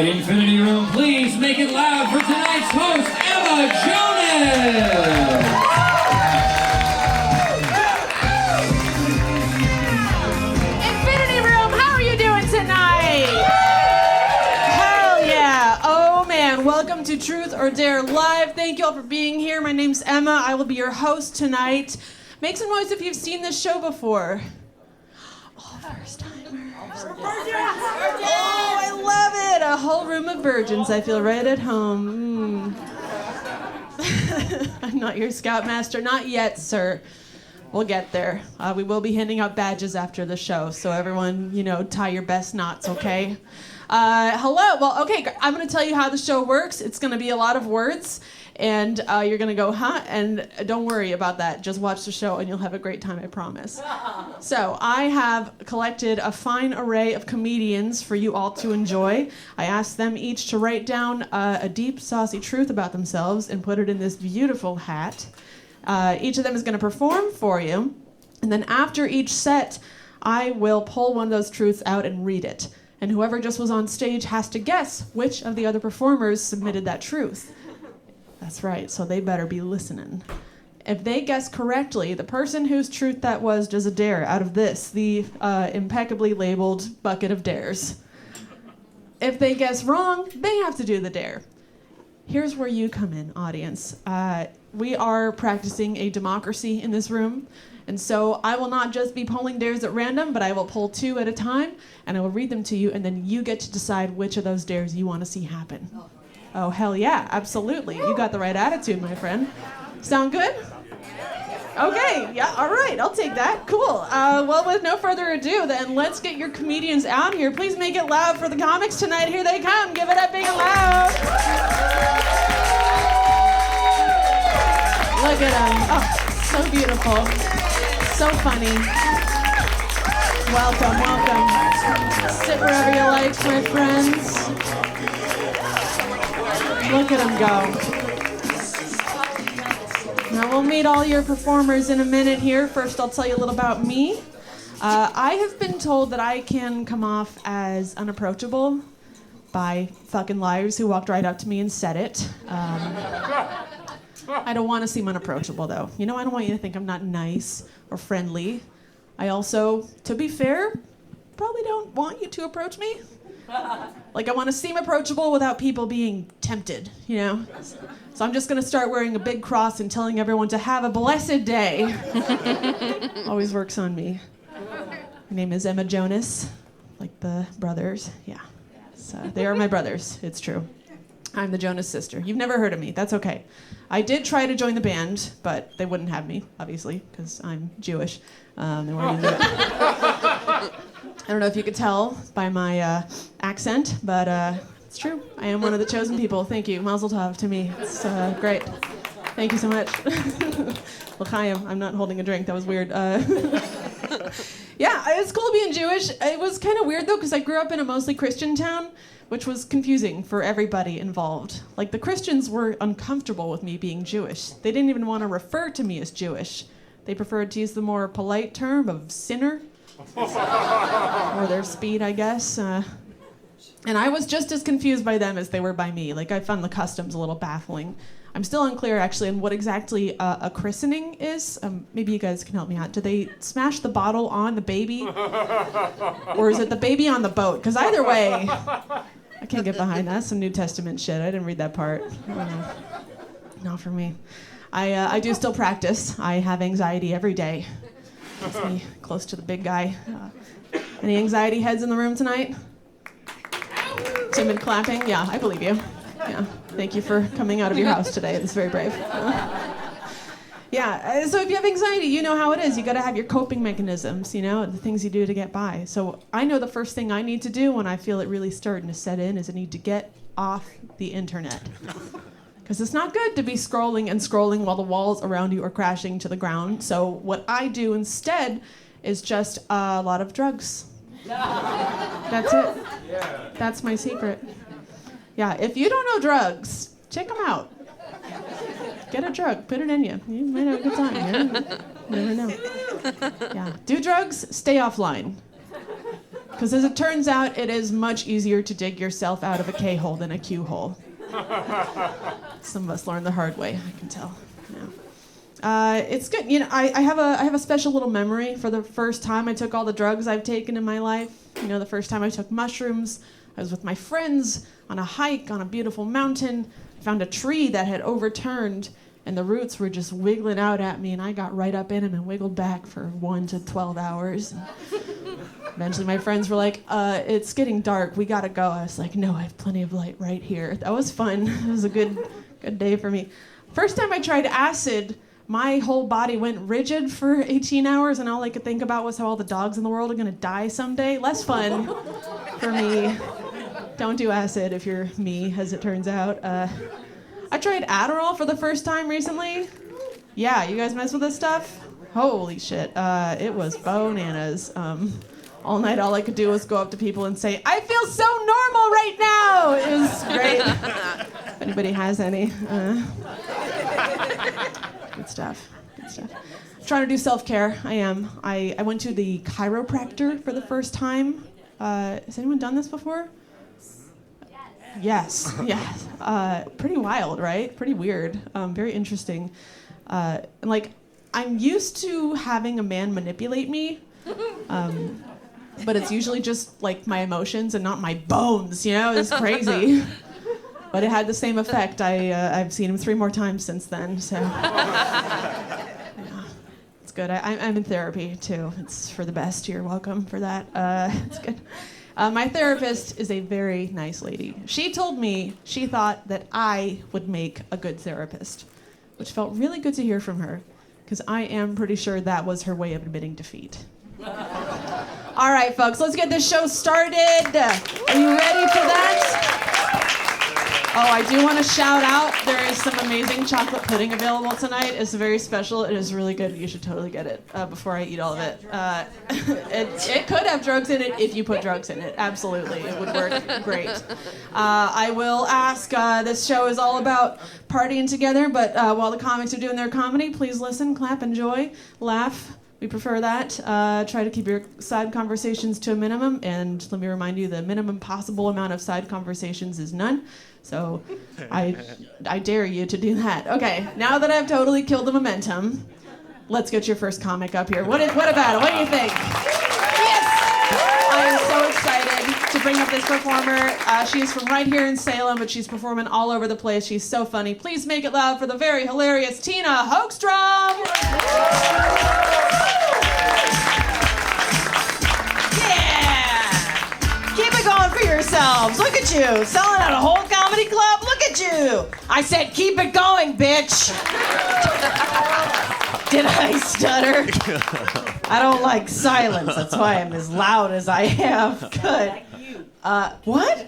right, Infinity Room, please make it loud for tonight's host, Emma Jonas! Infinity Room, how are you doing tonight? Hell yeah. Oh man, welcome to Truth or Dare Live. Thank you all for being here. My name's Emma. I will be your host tonight. Make some noise if you've seen this show before. Oh, first timers. Oh, I love it. A whole room of virgins. I feel right at home. I'm not your scoutmaster. Not yet, sir. We'll get there. We will be handing out badges after the show, so everyone, tie your best knots, okay? Hello. Well, okay, I'm going to tell you how the show works. It's going to be a lot of words, and you're going to go, huh? And don't worry about that. Just watch the show, and you'll have a great time, I promise. So I have collected a fine array of comedians for you all to enjoy. I asked them each to write down a deep, saucy truth about themselves and put it in this beautiful hat. Each of them is going to perform for you, and then after each set, I will pull one of those truths out and read it. And whoever just was on stage has to guess which of the other performers submitted that truth. That's right, so they better be listening. If they guess correctly, the person whose truth that was does a dare out of this, the impeccably labeled bucket of dares. If they guess wrong, they have to do the dare. Here's where you come in, audience. We are practicing a democracy in this room, and so I will not just be pulling dares at random, but I will pull two at a time, and I will read them to you, and then you get to decide which of those dares you want to see happen. Oh, hell yeah, absolutely. You got the right attitude, my friend. Sound good? Okay, yeah, all right, I'll take that. Cool. Well, with no further ado, then, let's get your comedians out here. Please make it loud for the comics tonight. Here they come. Give it up big and loud. Look at them. Oh, so beautiful. So funny. Welcome, welcome. Sit wherever you like, my friends. Look at them go. Now we'll meet all your performers in a minute here. First, I'll tell you a little about me. I have been told that I can come off as unapproachable by fucking liars who walked right up to me and said it. I don't want to seem unapproachable, though. I don't want you to think I'm not nice or friendly. I also, to be fair, probably don't want you to approach me. Like, I want to seem approachable without people being tempted, So I'm just going to start wearing a big cross and telling everyone to have a blessed day. Always works on me. My name is Emma Jonas, like the brothers. Yeah. So they are my brothers. It's true. I'm the Jonas sister. You've never heard of me. That's okay. I did try to join the band, but they wouldn't have me, obviously, because I'm Jewish. They weren't into it. I don't know if you could tell by my accent, but it's true. I am one of the chosen people. Thank you. Mazel tov to me. It's great. Thank you so much. L'chaim. I'm not holding a drink. That was weird. Yeah, it's cool being Jewish. It was kind of weird, though, because I grew up in a mostly Christian town, which was confusing for everybody involved. Like, the Christians were uncomfortable with me being Jewish. They didn't even want to refer to me as Jewish. They preferred to use the more polite term of sinner. Or their speed, I guess. And I was just as confused by them as they were by me. Like, I found the customs a little baffling. I'm still unclear, actually, on what exactly a christening is. Maybe you guys can help me out. Do they smash the bottle on the baby? Or is it the baby on the boat? Because either way, I can't get behind that. That's some New Testament shit. I didn't read that part. Not for me. I do still practice. I have anxiety every day. That's me, close to the big guy. Any anxiety heads in the room tonight? Timid clapping? Yeah, I believe you. Yeah, thank you for coming out of your house today. It's very brave. Yeah, so if you have anxiety, you know how it is. You got to have your coping mechanisms, the things you do to get by. So I know the first thing I need to do when I feel it really starting to set in is I need to get off the internet. Because it's not good to be scrolling and scrolling while the walls around you are crashing to the ground. So what I do instead is just a lot of drugs. That's it. That's my secret. Yeah, if you don't know drugs, check them out. Get a drug, put it in you. You might have a good time. You never know. Yeah, do drugs, stay offline. Because as it turns out, it is much easier to dig yourself out of a K-hole than a Q-hole. Some of us learned the hard way, I can tell. Yeah. It's good. You know, I have a special little memory for the first time I took all the drugs I've taken in my life. You know, the first time I took mushrooms, I was with my friends on a hike on a beautiful mountain. I found a tree that had overturned, and the roots were just wiggling out at me, and I got right up in them and wiggled back for 1 to 12 hours. Eventually my friends were like, it's getting dark, we gotta go. I was like, no, I have plenty of light right here. That was fun. It was a good day for me. First time I tried acid, my whole body went rigid for 18 hours, and all I could think about was how all the dogs in the world are gonna die someday. Less fun for me. Don't do acid if you're me, as it turns out. I tried Adderall for the first time recently. Yeah, you guys mess with this stuff? Holy shit, it was bananas. All night, all I could do was go up to people and say, I feel so normal right now! It was great. If anybody has any. Good stuff. I'm trying to do self-care. I am. I went to the chiropractor for the first time. Has anyone done this before? Yes. Pretty wild, right? Pretty weird. Very interesting. And like, I'm used to having a man manipulate me. But it's usually just like my emotions and not my bones, you know? It's crazy. But it had the same effect. I've seen him 3 more times since then, so. Yeah, it's good. I'm in therapy too. It's for the best. You're welcome for that. It's good. My therapist is a very nice lady. She told me she thought that I would make a good therapist, which felt really good to hear from her, because I am pretty sure that was her way of admitting defeat. All right, folks, let's get this show started. Are you ready for that? Oh, I do want to shout out, there is some amazing chocolate pudding available tonight. It's very special. It is really good. You should totally get it before I eat all of it. It could have drugs in it if you put drugs in it. Absolutely. It would work great. I will ask, this show is all about partying together, but while the comics are doing their comedy, please listen, clap, enjoy, laugh. We prefer that. Try to keep your side conversations to a minimum, and let me remind you, the minimum possible amount of side conversations is none. So I dare you to do that. Okay, now that I've totally killed the momentum, let's get your first comic up here. What about it? What do you think? Yes! I am so excited to bring up this performer. She is from right here in Salem, but she's performing all over the place. She's so funny. Please make it loud for the very hilarious Tina Hogstrom! Yourselves. Look at you, selling out a whole comedy club. Look at you. I said keep it going, bitch. Did I stutter? I don't like silence. That's why I'm as loud as I am. Good. What?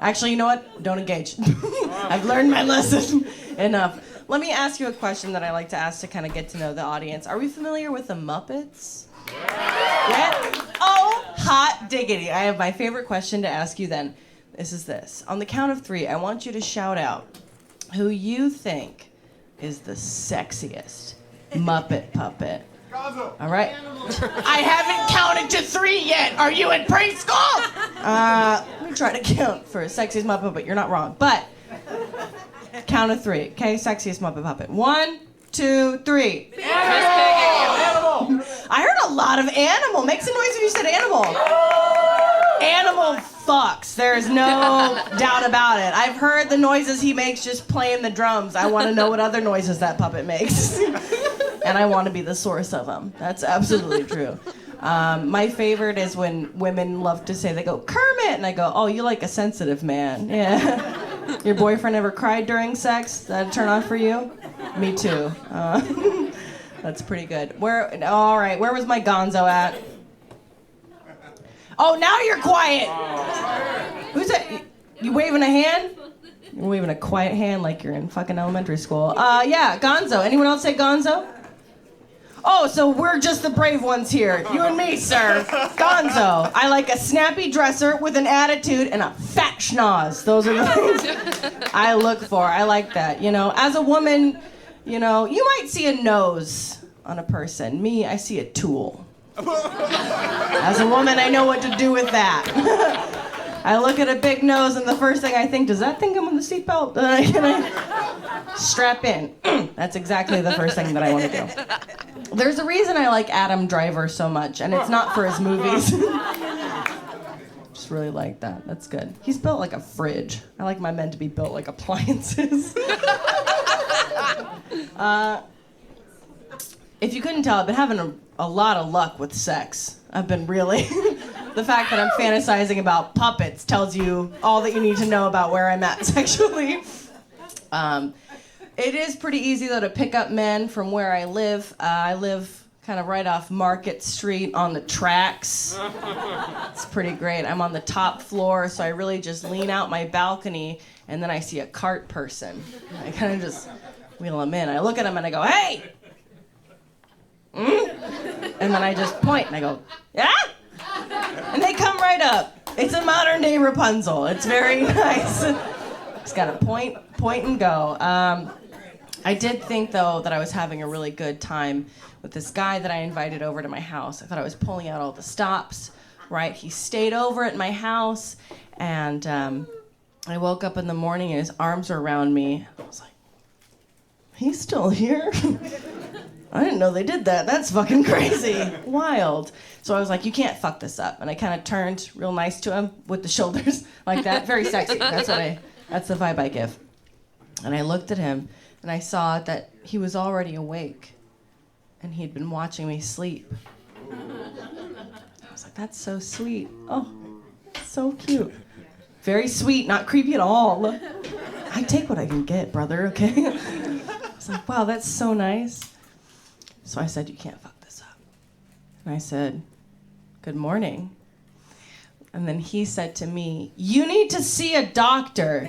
Actually, you know what? Don't engage. I've learned my lesson enough. Let me ask you a question that I like to ask to kind of get to know the audience. Are we familiar with the Muppets? Yeah? Oh, hot diggity. I have my favorite question to ask you then. This is this. On the count of 3, I want you to shout out who you think is the sexiest Muppet puppet. All right? I haven't counted to 3 yet. Are you in preschool? Let me try to count for sexiest Muppet puppet. You're not wrong. But count of 3. Okay, sexiest Muppet puppet. 1, 2, 3. Animal! I heard a lot of animal. Make some noise if you said animal. Animal fucks. There's no doubt about it. I've heard the noises he makes just playing the drums. I want to know what other noises that puppet makes. And I want to be the source of them. That's absolutely true. My favorite is when women love to say, they go, Kermit! And I go, oh, you like a sensitive man. Yeah. Your boyfriend ever cried during sex? That a turn on for you? Me too. That's pretty good. All right, where was my gonzo at? Oh, now you're quiet. Who's that? You waving a hand? You're waving a quiet hand like you're in fucking elementary school. Yeah, gonzo. Anyone else say gonzo? Oh, so we're just the brave ones here. You and me, sir. Gonzo. I like a snappy dresser with an attitude and a fat schnoz. Those are the things I look for. I like that. You know, as a woman, you know, you might see a nose on a person. Me, I see a tool. As a woman, I know what to do with that. I look at a big nose, and the first thing I think, does that thing come with the seatbelt? Can I strap in? That's exactly the first thing that I want to do. There's a reason I like Adam Driver so much, and it's not for his movies. Just really like that. That's good. He's built like a fridge. I like my men to be built like appliances. If you couldn't tell, I've been having a lot of luck with sex. I've been really... The fact that I'm fantasizing about puppets tells you all that you need to know about where I'm at sexually. It is pretty easy, though, to pick up men from where I live. I live kind of right off Market Street on the tracks. It's pretty great. I'm on the top floor, so I really just lean out my balcony, and then I see a cart person. I kind of just wheel them in. I look at them, and I go, hey! And then I just point, and I go, yeah? And they come right up. It's a modern day Rapunzel. It's very nice. Just gotta point and go. I did think, though, that I was having a really good time with this guy that I invited over to my house. I thought I was pulling out all the stops, right? He stayed over at my house, and I woke up in the morning and his arms were around me. I was like, he's still here? I didn't know they did that. That's fucking crazy. Wild. So I was like, you can't fuck this up. And I kind of turned real nice to him with the shoulders like that. Very sexy. That's the vibe I give. And I looked at him and I saw that he was already awake and he'd been watching me sleep. I was like, that's so sweet. Oh, so cute. Very sweet, not creepy at all. I take what I can get, brother, okay? I was like, wow, that's so nice. So I said, you can't fuck this up. And I said, good morning. And then he said to me, you need to see a doctor.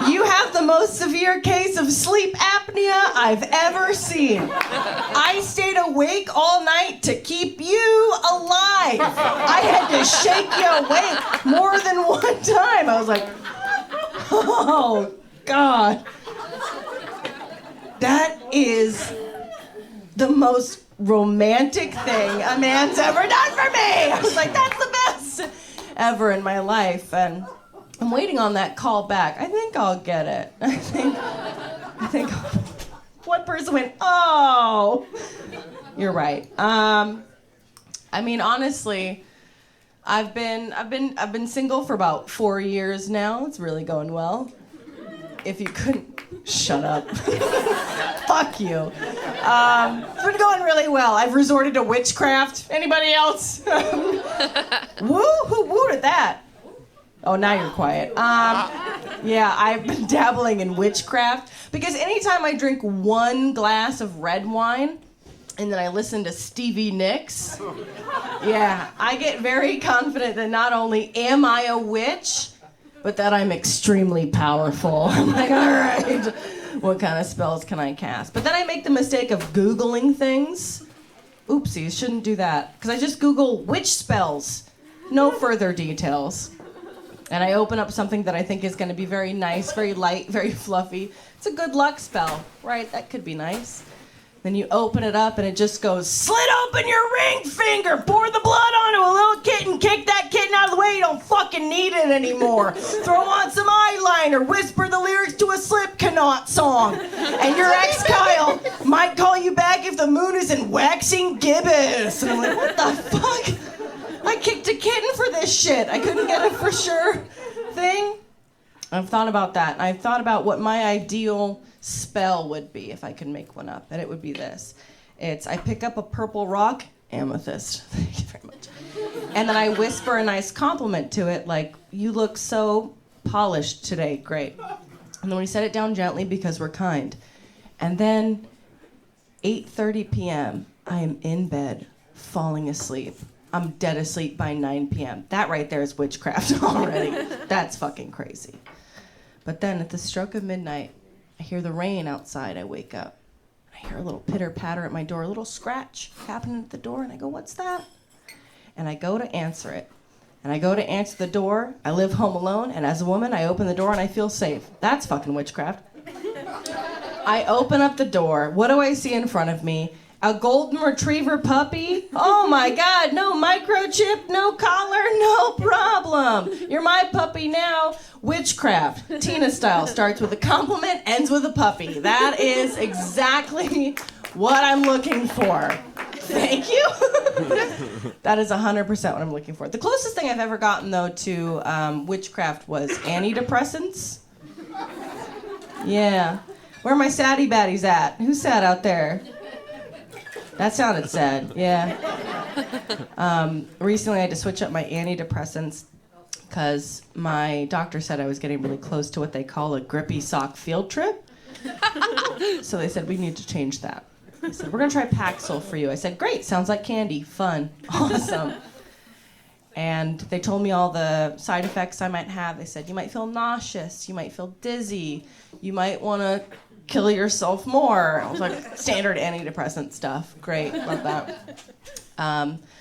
You have the most severe case of sleep apnea I've ever seen. I stayed awake all night to keep you alive. I had to shake you awake more than one time. I was like, oh, God. That is the most romantic thing a man's ever done for me. I was like, that's the best ever in my life. And I'm waiting on that call back. I think I'll get it. I think one person went, oh, you're right. I mean, honestly, I've been single for about 4 years now. It's really going well. If you couldn't, shut up. Fuck you. It's been going really well. I've resorted to witchcraft. Anybody else? Woo, who wooed at that? Oh, now you're quiet. Yeah, I've been dabbling in witchcraft because anytime I drink one glass of red wine and then I listen to Stevie Nicks, yeah, I get very confident that not only am I a witch, but that I'm extremely powerful. I'm like, all right, what kind of spells can I cast? But then I make the mistake of Googling things. Oopsies, shouldn't do that. Because I just Google witch spells. No further details. And I open up something that I think is going to be very nice, very light, very fluffy. It's a good luck spell, right? That could be nice. Then you open it up and it just goes, slit open your ring finger, pour the blood onto a little kitten, kick that kitten out of the way, you don't fucking need it anymore. Throw on some eyeliner, whisper the lyrics to a Slipknot song. And your ex, Kyle, might call you back if the moon is in waxing gibbous. And I'm like, what the fuck? I kicked a kitten for this shit. I couldn't get a for sure thing. I've thought about that. I've thought about what my ideal spell would be if I could make one up, and it would be this. I pick up a purple rock, amethyst, thank you very much, and then I whisper a nice compliment to it, like, you look so polished today, great. And then we set it down gently because we're kind. And then 8:30 p.m., I am in bed, falling asleep. I'm dead asleep by 9 p.m. That right there is witchcraft already. That's fucking crazy. But then at the stroke of midnight, I hear the rain outside. I wake up. I hear a little pitter-patter at my door, a little scratch happening at the door, and I go, what's that? And I go to answer it. And I go to answer the door. I live home alone, and as a woman, I open the door and I feel safe. That's fucking witchcraft. I open up the door. What do I see in front of me? A golden retriever puppy? Oh my God, no microchip, no collar, no problem. You're my puppy now. Witchcraft, Tina style, starts with a compliment, ends with a puppy. That is exactly what I'm looking for. Thank you. That is 100% what I'm looking for. The closest thing I've ever gotten, though, to witchcraft was antidepressants. Yeah. Where are my saddy baddies at? Who's sad out there? That sounded sad, yeah. Recently I had to switch up my antidepressants because my doctor said I was getting really close to what they call a grippy sock field trip. So they said, we need to change that. They said, we're gonna try Paxil for you. I said, great, sounds like candy, fun, awesome. And they told me all the side effects I might have. They said, you might feel nauseous, you might feel dizzy, you might wanna kill yourself more. I was like, standard antidepressant stuff. Great, love that.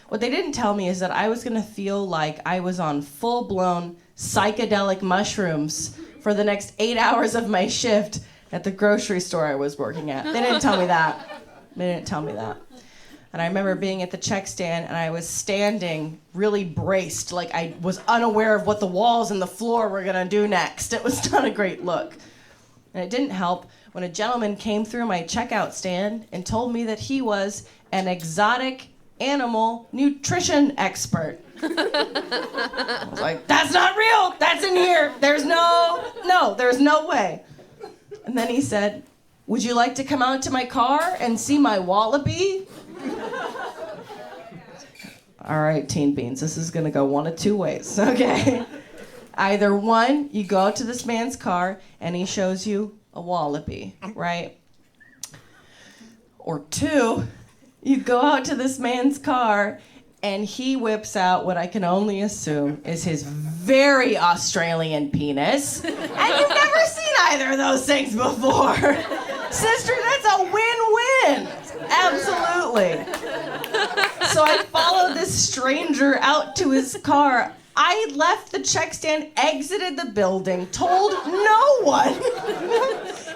What they didn't tell me is that I was gonna feel like I was on full-blown psychedelic mushrooms for the next 8 hours of my shift at the grocery store I was working at. They didn't tell me that. They didn't tell me that. And I remember being at the check stand and I was standing really braced, like I was unaware of what the walls and the floor were gonna do next. It was not a great look. And it didn't help when a gentleman came through my checkout stand and told me that he was an exotic animal nutrition expert. I was like, that's not real, that's in here. There's no way. And then he said, would you like to come out to my car and see my wallaby? All right, Teen Beans, this is gonna go one of two ways, okay? Either one, you go out to this man's car and he shows you a wallaby, right? Or two, you go out to this man's car and he whips out what I can only assume is his very Australian penis. And you've never seen either of those things before. Sister, that's a win-win. Absolutely. So I followed this stranger out to his car. I left the check stand, exited the building, told no one,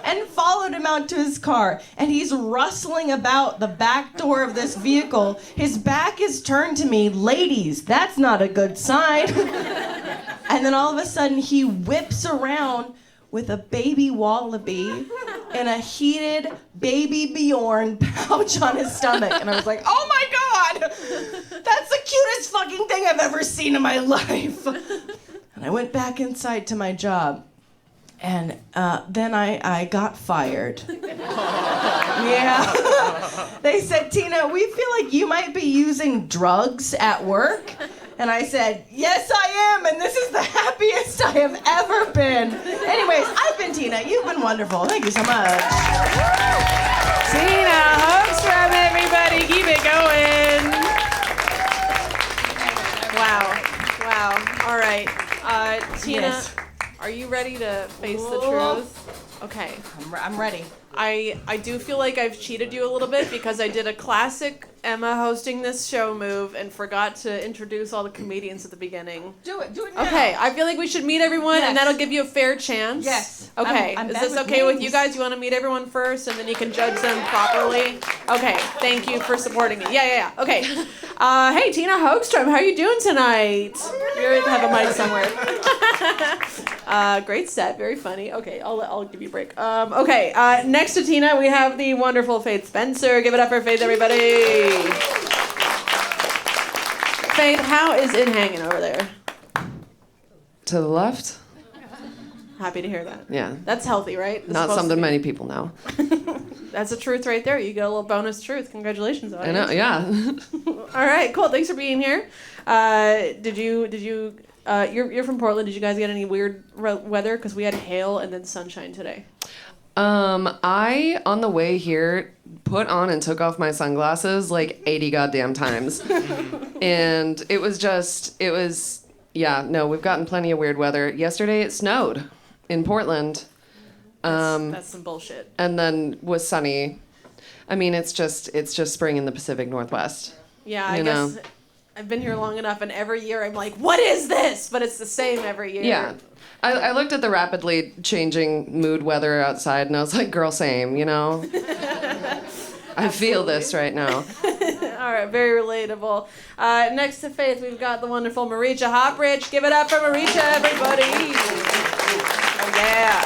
and followed him out to his car. And he's rustling about the back door of this vehicle. His back is turned to me. Ladies, that's not a good sign. And then all of a sudden, he whips around with a baby wallaby and a heated baby Bjorn pouch on his stomach. And I was like, oh my God, that's the cutest fucking thing I've ever seen in my life. And I went back inside to my job. And then I got fired. Yeah. They said, Tina, we feel like you might be using drugs at work. And I said, yes, I am, and this is the happiest I have ever been. Anyways, I've been Tina. You've been wonderful. Thank you so much. Tina Hogstrom, everybody. Keep it going. Wow. All right. Tina, Yes. are you ready to face the truth? Okay. I'm ready. I do feel like I've cheated you a little bit because I did a classic Emma hosting this show move and forgot to introduce all the comedians at the beginning. Do it now. Okay, I feel like we should meet everyone and that'll give you a fair chance. Yes. Okay, I'm is bad this with okay with names. you guys? You want to meet everyone first and then you can judge them properly? Okay, thank you for supporting me. Yeah. Okay. Hey, Tina Hogstrom, how are you doing tonight? You have a mic somewhere. Great set, very funny. Okay, I'll give you a break. Okay, next to Tina, we have the wonderful Faith Spencer. Give it up for Faith, everybody. Faith, how is it hanging over there? To the left? Happy to hear that. Yeah. That's healthy, right? It's Not supposed something to be. many people know. That's the truth right there. You get a little bonus truth. Congratulations, I audience. know, yeah. All right, cool. Thanks for being here. You're from Portland. Did you guys get any weird weather? Because we had hail and then sunshine today. I, on the way here, put on and took off my sunglasses like 80 goddamn times. And we've gotten plenty of weird weather. Yesterday it snowed in Portland. That's some bullshit. And then was sunny. I mean, it's just spring in the Pacific Northwest. Yeah, I guess I've been here long enough, and every year I'm like, what is this? But it's the same every year. Yeah. I looked at the rapidly changing mood weather outside, and I was like, girl, same, you know? I feel this right now. All right, very relatable. Next to Faith, we've got the wonderful Marietje Hauprich. Give it up for Marietje, everybody. Oh, yeah.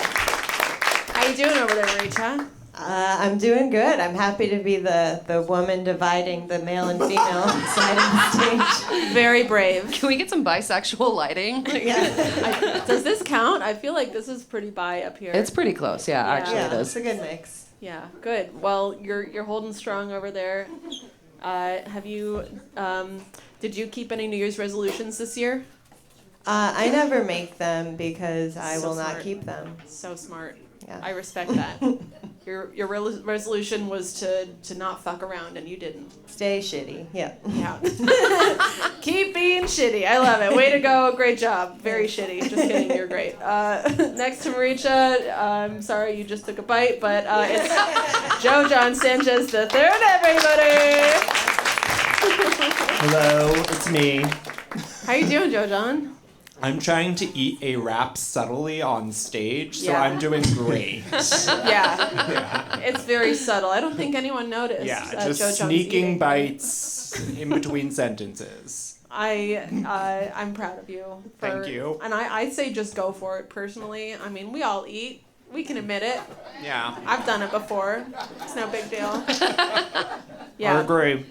How you doing over there, Marietje? I'm doing good. I'm happy to be the woman dividing the male and female side of the stage. Very brave. Can we get some bisexual lighting? Does this count? I feel like this is pretty bi up here. It's pretty close, actually Yeah, it is. it's a good mix. Yeah, good. Well, you're holding strong over there. Have you? Did you keep any New Year's resolutions this year? I never make them because I So will smart. not keep them. So smart. Yeah. I respect that. Your resolution was to not fuck around, and you didn't. Stay shitty. Yeah. Yeah. Keep being shitty. I love it. Way to go. Great job. Very shitty. Just kidding. You're great. Next to Marietje, I'm sorry you just took a bite, but it's Juan Sanchez the third, everybody. Hello, it's me. How you doing, Juan? I'm trying to eat a wrap subtly on stage, so Yeah. I'm doing great. Yeah. It's very subtle. I don't think anyone noticed. Yeah, Jo just John's sneaking eating. bites in between sentences. I'm proud of you. Thank you. And I say just go for it personally. I mean, we all eat. We can admit it. Yeah. I've done it before. It's no big deal. I Yeah. agree.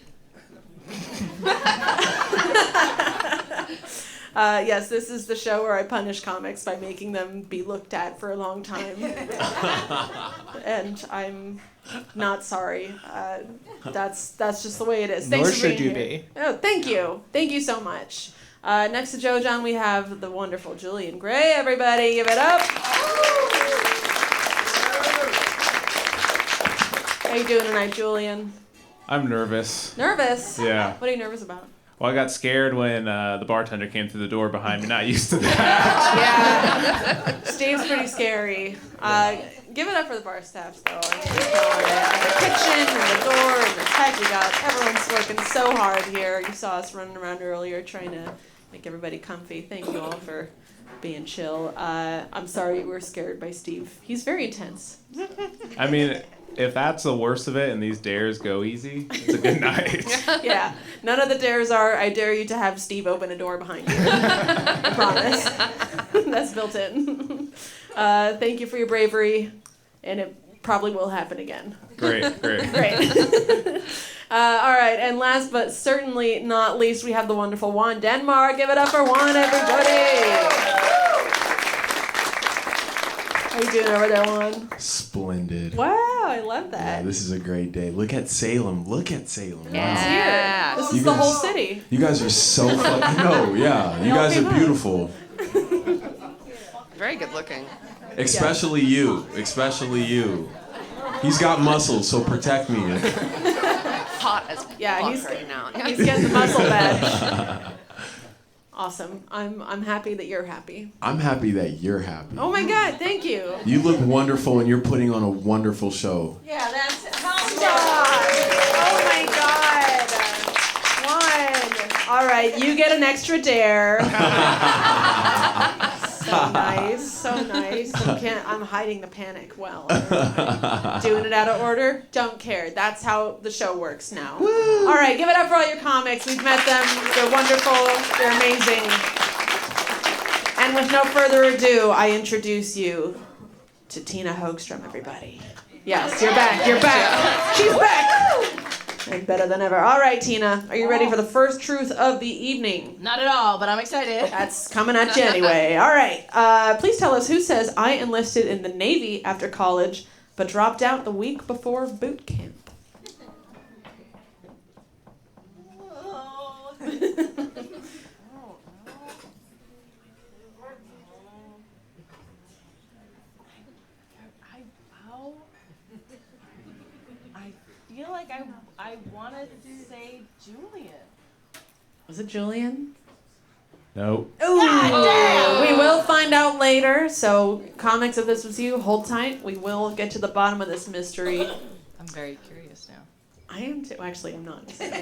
Yes, this is the show where I punish comics by making them be looked at for a long time. And I'm not sorry. That's just the way it is. Thanks Nor for should being you here. be. Oh, thank you. Thank you so much. Next to Juan, we have the wonderful Julian Gray. Everybody, give it up. How you doing tonight, Julian? I'm nervous. Nervous? Yeah. What are you nervous about? Well, I got scared when the bartender came through the door behind me. Not used to that. Yeah. Steve's pretty scary. Give it up for the bar staff, though. I mean, the kitchen and the door and the tech. We got everyone's working so hard here. You saw us running around earlier trying to make everybody comfy. Thank you all for being chill. I'm sorry you were scared by Steve. He's very intense. I mean, if that's the worst of it and these dares go easy, it's a good night. Yeah. None of the dares are, I dare you to have Steve open a door behind you. I promise. That's built in. Thank you for your bravery, and it probably will happen again. Great. Great. All right, and last but certainly not least, we have the wonderful Juan Denmark. Give it up for Juan, everybody. How you doing over there, Juan? Splendid. Wow, I love Yeah, that. this is a great day. Look at Salem. Look at Salem. It's Wow. here. This is You the whole guys- city. You guys are so fucking. No, yeah. You all guys came are up. beautiful. Very good looking. Especially you. Especially you. He's got muscles, so protect me. Hot as Yeah, fuck he's- right now. He's getting the muscle badge. Awesome. I'm happy that you're happy. I'm happy that you're happy. Oh my God, thank you. You look wonderful and you're putting on a wonderful show. Yeah, that's it. Oh my God. One. All right, you get an extra dare. So nice, so nice. I'm hiding the panic well. Doing it out of order, don't care. That's how the show works now. All right, give it up for all your comics. We've met them. They're wonderful. They're amazing. And with no further ado, I introduce you to Tina Hogstrom, everybody. Yes, you're back. You're back. She's back. And better than ever. All right, Tina, are you ready for the first truth of the evening? Not at all, but I'm excited. That's coming at you anyway. All right. Please tell us who says I enlisted in the Navy after college, but dropped out the week before boot camp. I feel like I want to say Julian. Was it Julian? Nope. Ooh, we will find out later. So, comics, if this was you, hold tight. We will get to the bottom of this mystery. I'm very curious now. I am too. Actually, I'm not. But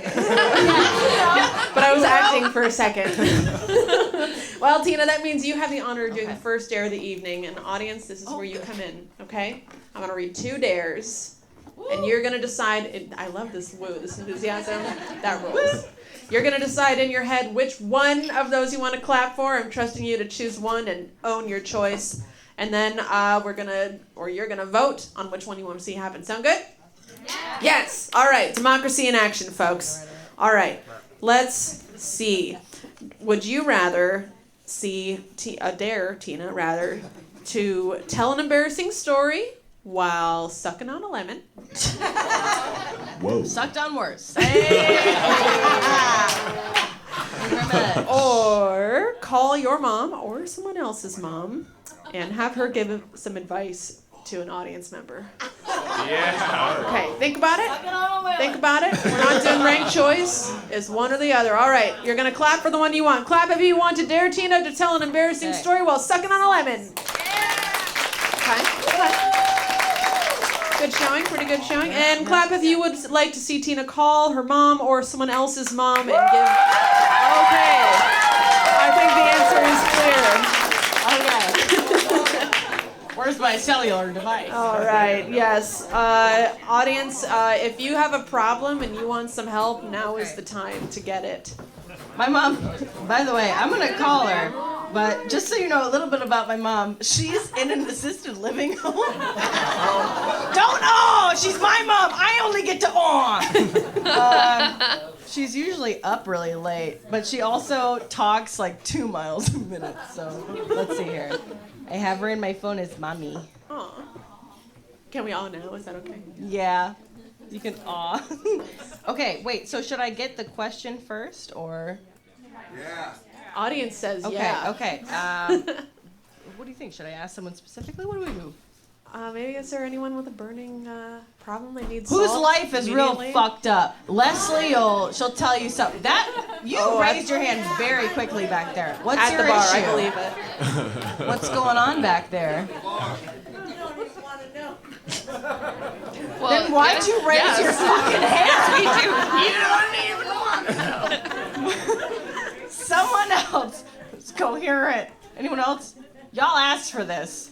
I was acting for a second. Well, Tina, that means you have the honor of doing the first dare of the evening. And audience, this is where you come in, okay? I'm going to read 2 dares. And you're going to decide, I love this enthusiasm, that rules. You're going to decide in your head which one of those you want to clap for. I'm trusting you to choose one and own your choice. And then you're going to vote on which one you want to see happen. Sound good? Yes. All right. Democracy in action, folks. All right. Let's see. Would you rather dare Tina, to tell an embarrassing story while sucking on a lemon? Whoa. Sucked on worse. Or call your mom or someone else's mom and have her give some advice to an audience member. Yeah. Okay, think about it. Think about it. We're not doing ranked choice. It's one or the other. All right, you're going to clap for the one you want. Clap if you want to dare Tina to tell an embarrassing story while sucking on a lemon. Okay. Good showing, pretty good showing. And clap if you would like to see Tina call her mom or someone else's mom and give... Okay. I think the answer is clear. Okay. Where's my cellular device? All right, yes. Audience, if you have a problem and you want some help, now is the time to get it. My mom, by the way, I'm going to call her, but just so you know a little bit about my mom, she's in an assisted living home. Don't she's my mom. I only get to she's usually up really late, but she also talks like 2 miles a minute, so let's see here. I have her in my phone as mommy. Aw. Can we all know? Is that okay? Yeah. You can Okay, wait, so should I get the question first, or? Yeah. Audience says Okay, yeah. okay. What do you think? Should I ask someone specifically? What do we do? Maybe is there anyone with a burning problem that needs Whose solved life is real immediately? fucked up? Leslie, she'll tell you something. You raised your hand very quickly back there. What's At your the bar, issue? I believe it. What's going on back there? Well, Then why'd you raise your fucking hand? We do. You don't even want to. Someone else. It's coherent. Anyone else? Y'all asked for this.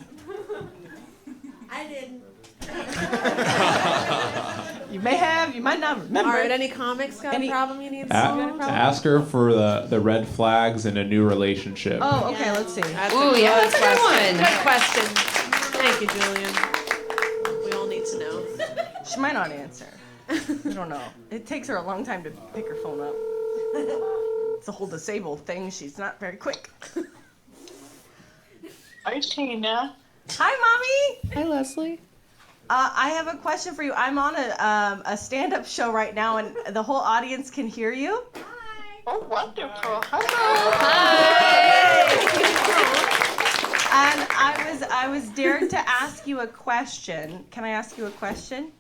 I didn't. You may have, you might not remember. All right, any comics got a problem you need to solve? Got a problem? Ask her for the red flags in a new relationship. Oh, okay, let's see. That's Ooh, yeah, that's a good one. Good question. Thank you, Julian. We all need to know. She might not answer. I don't know. It takes her a long time to pick her phone up. It's a whole disabled thing. She's not very quick. Hi, Tina. Hi, Mommy. Hi, Leslie. I have a question for you. I'm on a stand-up show right now, and the whole audience can hear you. Oh, wonderful. And I was dared to ask you a question. Can I ask you a question?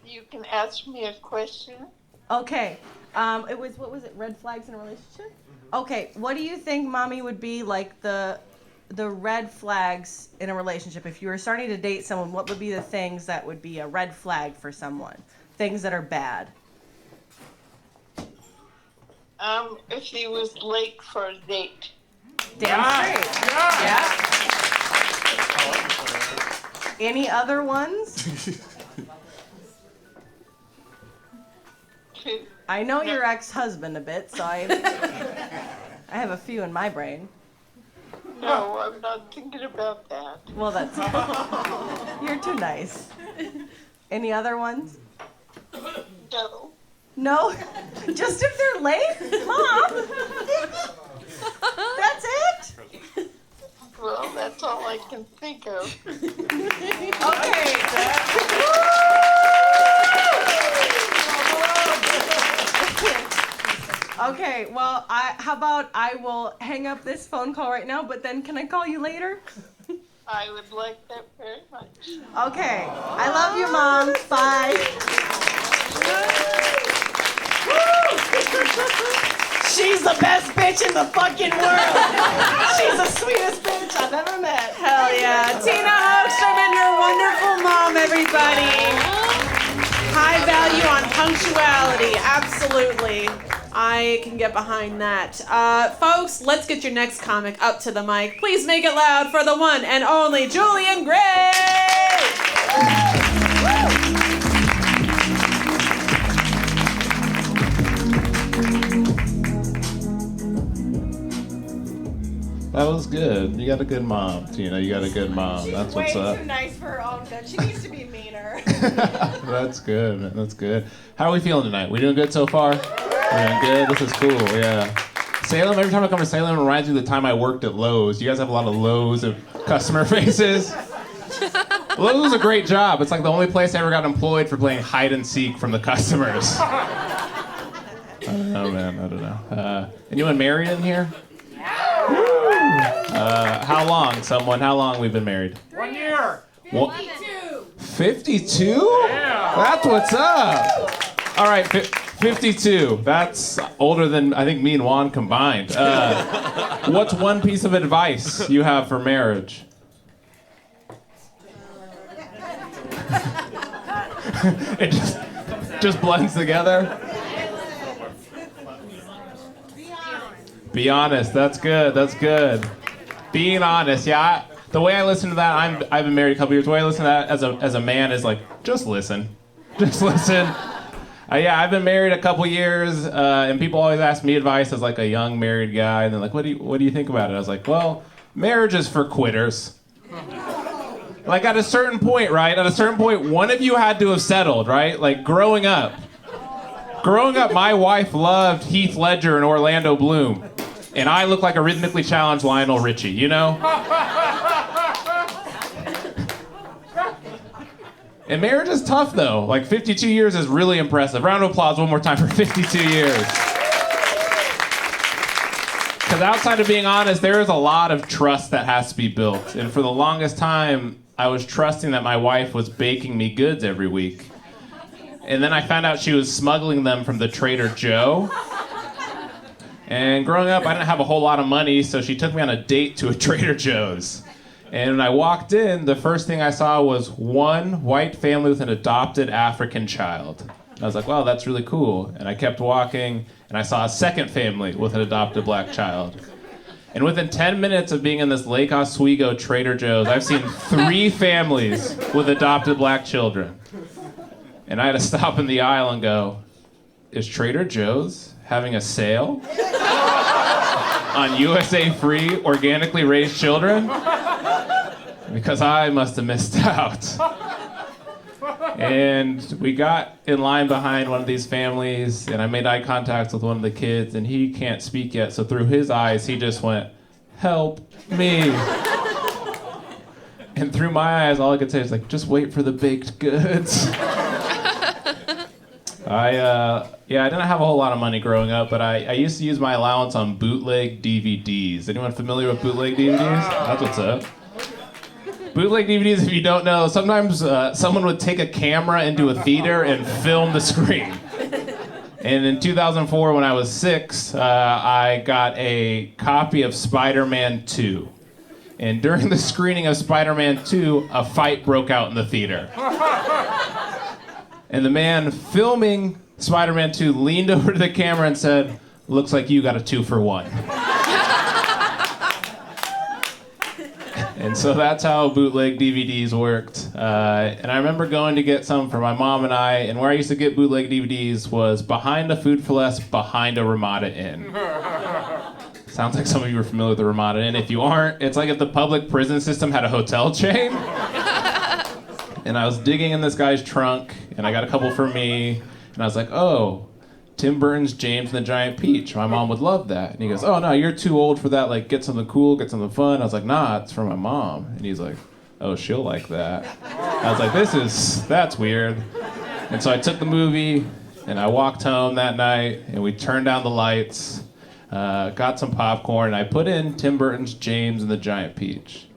You can ask me a question. Okay. What was it? Red flags in a relationship? Okay. What do you think, Mommy, would be like the red flags in a relationship? If you were starting to date someone, what would be the things that would be a red flag for someone? Things that are bad. If he was late for a date. Damn straight. Yeah. Any other ones? I know your ex-husband a bit, so I have a few in my brain. No, I'm not thinking about that. Well, that's you're too nice. Any other ones? No. No? Just if they're late? Mom? That's it? Well, that's all I can think of. Okay. Okay, well, how about I will hang up this phone call right now, but then can I call you later? I would like that very much. Okay. I love you, Mom. Bye. She's the best bitch in the fucking world. She's the sweetest bitch I've ever met. Hell yeah. Tina Hogstrom and her wonderful mom, everybody. High value on punctuality. Absolutely. I can get behind that. Folks, let's get your next comic up to the mic. Please make it loud for the one and only Julian Gray. That was good. You got a good mom, Tina. You got a good mom. That's what's up. Way too nice for her own good. She needs to be meaner. That's good, man. That's good. How are we feeling tonight? We doing good so far? We're doing good? This is cool, yeah. Salem, every time I come to Salem, it reminds me of the time I worked at Lowe's. You guys have a lot of Lowe's of customer faces. Lowe's is a great job. It's like the only place I ever got employed for playing hide and seek from the customers. I don't know, man. I don't know. Anyone married in here? How long, someone? How long we've been married? 1 year. 52. 52? Yeah. That's what's up. All right, 52. That's older than, I think, me and Juan combined. What's one piece of advice you have for marriage? It just blends together. Be honest. That's good. That's good. Being honest. Yeah. The way I listen to that, I've been married a couple years. The way I listen to that as a man is like, just listen. Just listen. Yeah, I've been married a couple years, and people always ask me advice as like a young married guy, and they're like, what do you think about it? I was like, well, marriage is for quitters. Like at a certain point, right? At a certain point, one of you had to have settled, right? Like growing up, my wife loved Heath Ledger and Orlando Bloom, and I look like a rhythmically challenged Lionel Richie, you know? And marriage is tough, though. Like 52 years is really impressive. Round of applause one more time for 52 years. Because outside of being honest, there is a lot of trust that has to be built. And for the longest time, I was trusting that my wife was baking me goods every week. And then I found out she was smuggling them from the Trader Joe. And growing up, I didn't have a whole lot of money, so she took me on a date to a Trader Joe's. And when I walked in, the first thing I saw was one white family with an adopted African child. And I was like, wow, that's really cool. And I kept walking, and I saw a second family with an adopted black child. And within 10 minutes of being in this Lake Oswego Trader Joe's, I've seen 3 families with adopted black children. And I had to stop in the aisle and go, is Trader Joe's having a sale on USA Free organically raised children? Because I must have missed out. And we got in line behind one of these families, and I made eye contact with one of the kids, and he can't speak yet, so through his eyes, he just went, help me. And through my eyes, all I could say is like, just wait for the baked goods. I didn't have a whole lot of money growing up, but I used to use my allowance on bootleg DVDs. Anyone familiar with bootleg DVDs? That's what's up. Bootleg DVDs, if you don't know, sometimes someone would take a camera into a theater and film the screen. And in 2004, when I was 6, I got a copy of Spider-Man 2. And during the screening of Spider-Man 2, a fight broke out in the theater. And the man filming Spider-Man 2 leaned over to the camera and said, looks like you got a 2-for-1. And so that's how bootleg DVDs worked. And I remember going to get some for my mom and I, and where I used to get bootleg DVDs was behind a Food for Less, behind a Ramada Inn. Sounds like some of you are familiar with the Ramada Inn. If you aren't, it's like if the public prison system had a hotel chain. And I was digging in this guy's trunk, and I got a couple for me, and I was like, oh, Tim Burton's James and the Giant Peach. My mom would love that. And he goes, oh, no, you're too old for that. Like, get something cool, get something fun. I was like, nah, it's for my mom. And he's like, oh, she'll like that. I was like, that's weird. And so I took the movie, and I walked home that night, and we turned down the lights, got some popcorn, and I put in Tim Burton's James and the Giant Peach.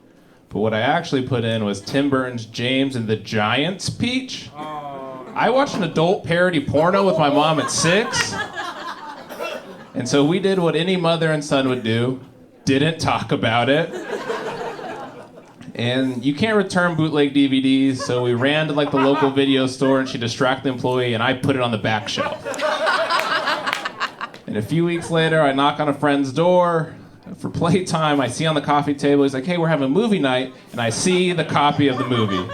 But what I actually put in was Tim Burton's James and the Giant's Peach. I watched an adult parody porno with my mom at 6. And so we did what any mother and son would do. Didn't talk about it. And you can't return bootleg DVDs, so we ran to like the local video store, and she distracted the employee, and I put it on the back shelf. And a few weeks later, I knock on a friend's door for playtime. I see on the coffee table, he's like, hey, we're having a movie night, and I see the copy of the movie.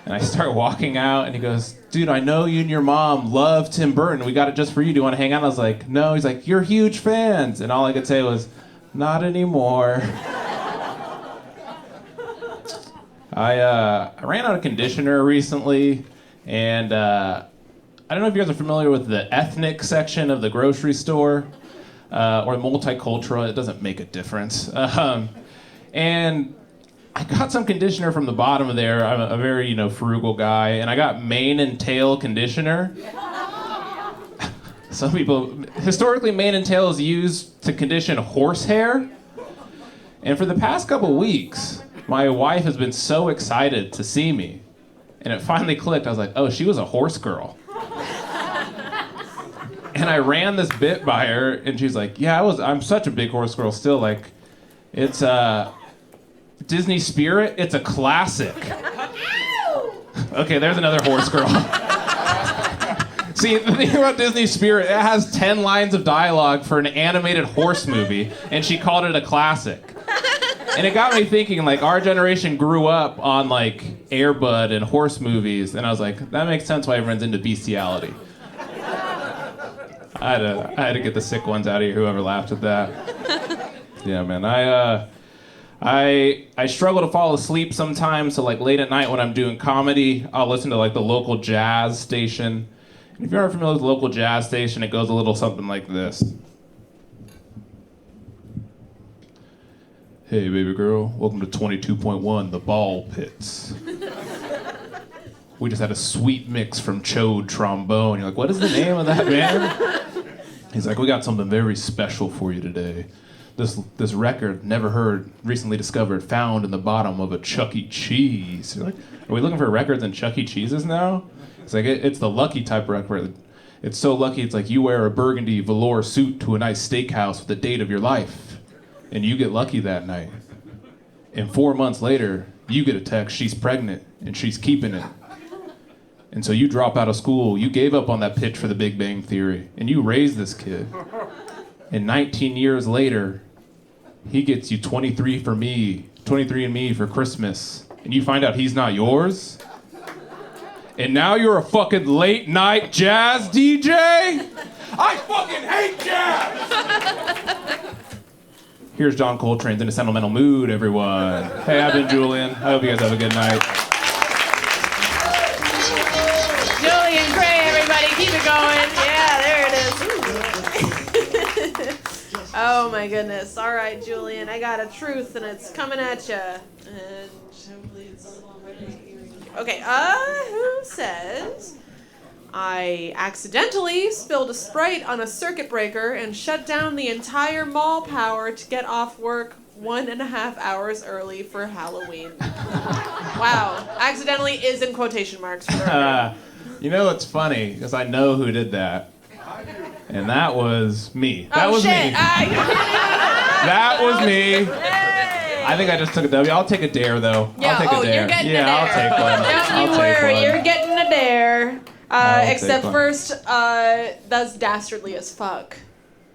And I start walking out, and he goes, dude, I know you and your mom love Tim Burton. We got it just for you. Do you want to hang out? I was like, no. He's like, you're huge fans. And all I could say was, Not anymore. I ran out of conditioner recently, and I don't know if you guys are familiar with the ethnic section of the grocery store or multicultural. It doesn't make a difference. And I got some conditioner from the bottom of there. I'm a very, frugal guy, and I got mane and tail conditioner. Some people, historically, mane and tail is used to condition horsehair. And for the past couple weeks, my wife has been so excited to see me. And it finally clicked. I was like, oh, she was a horse girl. And I ran this bit by her, and she's like, yeah, I'm such a big horse girl still. Like, it's Disney Spirit, it's a classic. Okay, there's another horse girl. See, the thing about Disney Spirit, it has 10 lines of dialogue for an animated horse movie, and she called it a classic. And it got me thinking, like, our generation grew up on, like, Air Bud and horse movies, and I was like, that makes sense why everyone's into bestiality. I had to get the sick ones out of here, whoever laughed at that. Yeah, man, I struggle to fall asleep sometimes, so, like, late at night when I'm doing comedy, I'll listen to, like, the local jazz station. If you're familiar with the local jazz station, it goes a little something like this. Hey, baby girl, welcome to 22.1, the Ball Pits. We just had a sweet mix from Chode Trombone. You're like, what is the name of that band? He's like, we got something very special for you today. This record, never heard, recently discovered, found in the bottom of a Chuck E. Cheese. You're like, are we looking for records in Chuck E. Cheese's now? It's like, it's the lucky type record. It's so lucky, it's like you wear a burgundy velour suit to a nice steakhouse with the date of your life, and you get lucky that night. And 4 months later, you get a text, she's pregnant, and she's keeping it. And so you drop out of school, you gave up on that pitch for the Big Bang Theory, and you raised this kid. And 19 years later, he gets you 23andMe for Christmas, and you find out he's not yours? And now you're a fucking late night jazz DJ? I fucking hate jazz! Here's John Coltrane's In a Sentimental Mood, everyone. Hey, I've been Julian. I hope you guys have a good night. Julian, Gray, everybody, keep it going. Yeah, there it is. Oh my goodness. All right, Julian, I got a truth and it's coming at you. And hopefully it's okay. Who says I accidentally spilled a Sprite on a circuit breaker and shut down the entire mall power to get off work 1.5 hours early for Halloween? Wow. Accidentally is in quotation marks. For the record. You know what's funny? Because I know who did that. And that was me. That was shit. me. That was me. I think I just took a W. I'll take a dare, though. Yeah, I'll take a dare. You're getting yeah, a dare. I'll take one. Don't you worry, you're getting a dare. I'll Except take one. first, that's dastardly as fuck.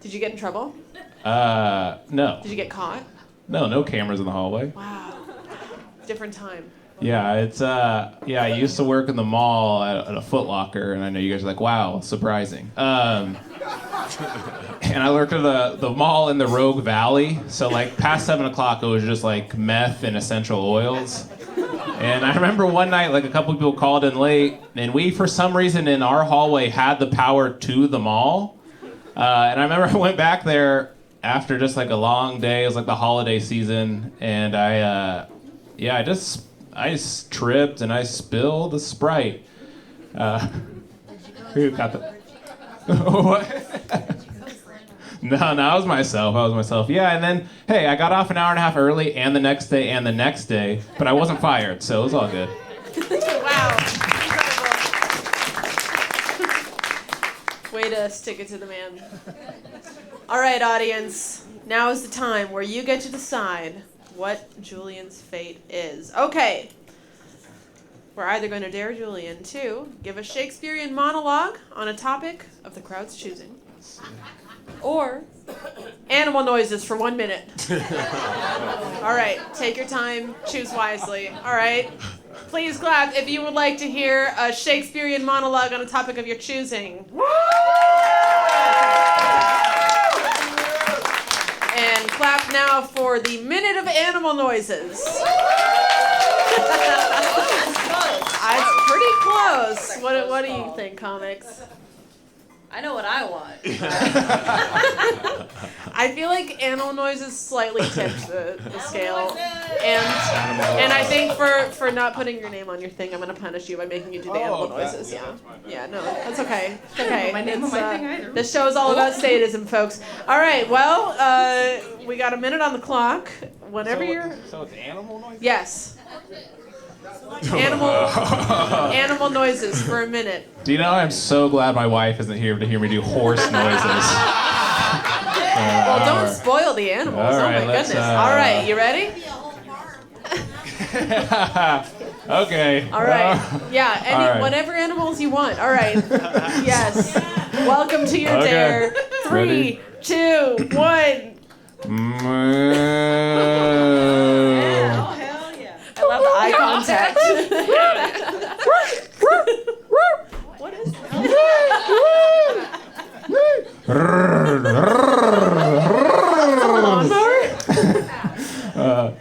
Did you get in trouble? No. Did you get caught? No cameras in the hallway. Wow. Different time. Yeah, it's I used to work in the mall at a Foot Locker, and I know you guys are like, wow, surprising. And I worked at the mall in the Rogue Valley, so like past 7 o'clock it was just like meth and essential oils. And I remember one night, like a couple people called in late, and we, for some reason in our hallway, had the power to the mall. And I remember I went back there after just like a long day. It was like the holiday season, and I just tripped and I spilled the Sprite. Who got the? What? No, I was myself. Yeah, and then, hey, I got off an hour and a half early, and the next day, but I wasn't fired, so it was all good. Wow. Incredible. Way to stick it to the man. All right, audience. Now is the time where you get to decide what Julian's fate is. Okay. We're either going to dare Julian to give a Shakespearean monologue on a topic of the crowd's choosing, or animal noises for 1 minute. All right, take your time, choose wisely. All right, please clap if you would like to hear a Shakespearean monologue on a topic of your choosing. And clap now for the minute of animal noises. It's pretty close. What do you think, comics? I know what I want. I feel like animal noises slightly tipped the scale. And I think for not putting your name on your thing, I'm going to punish you by making you do the animal noises. Yeah, no, that's okay. It's okay. My name on my thing either. This show is all about sadism, folks. All right, well, we got a minute on the clock. Whenever you're... So it's animal noise? Yes. Animal noises for a minute. Do you know I'm so glad my wife isn't here to hear me do horse noises. Well, don't spoil the animals. All right, oh my let's, goodness. All right, you ready? Okay. All right. Yeah, All right. whatever animals you want. All right. Yes. Welcome to your dare. 3, Ready? 2, 1. I love the eye contact. What is that?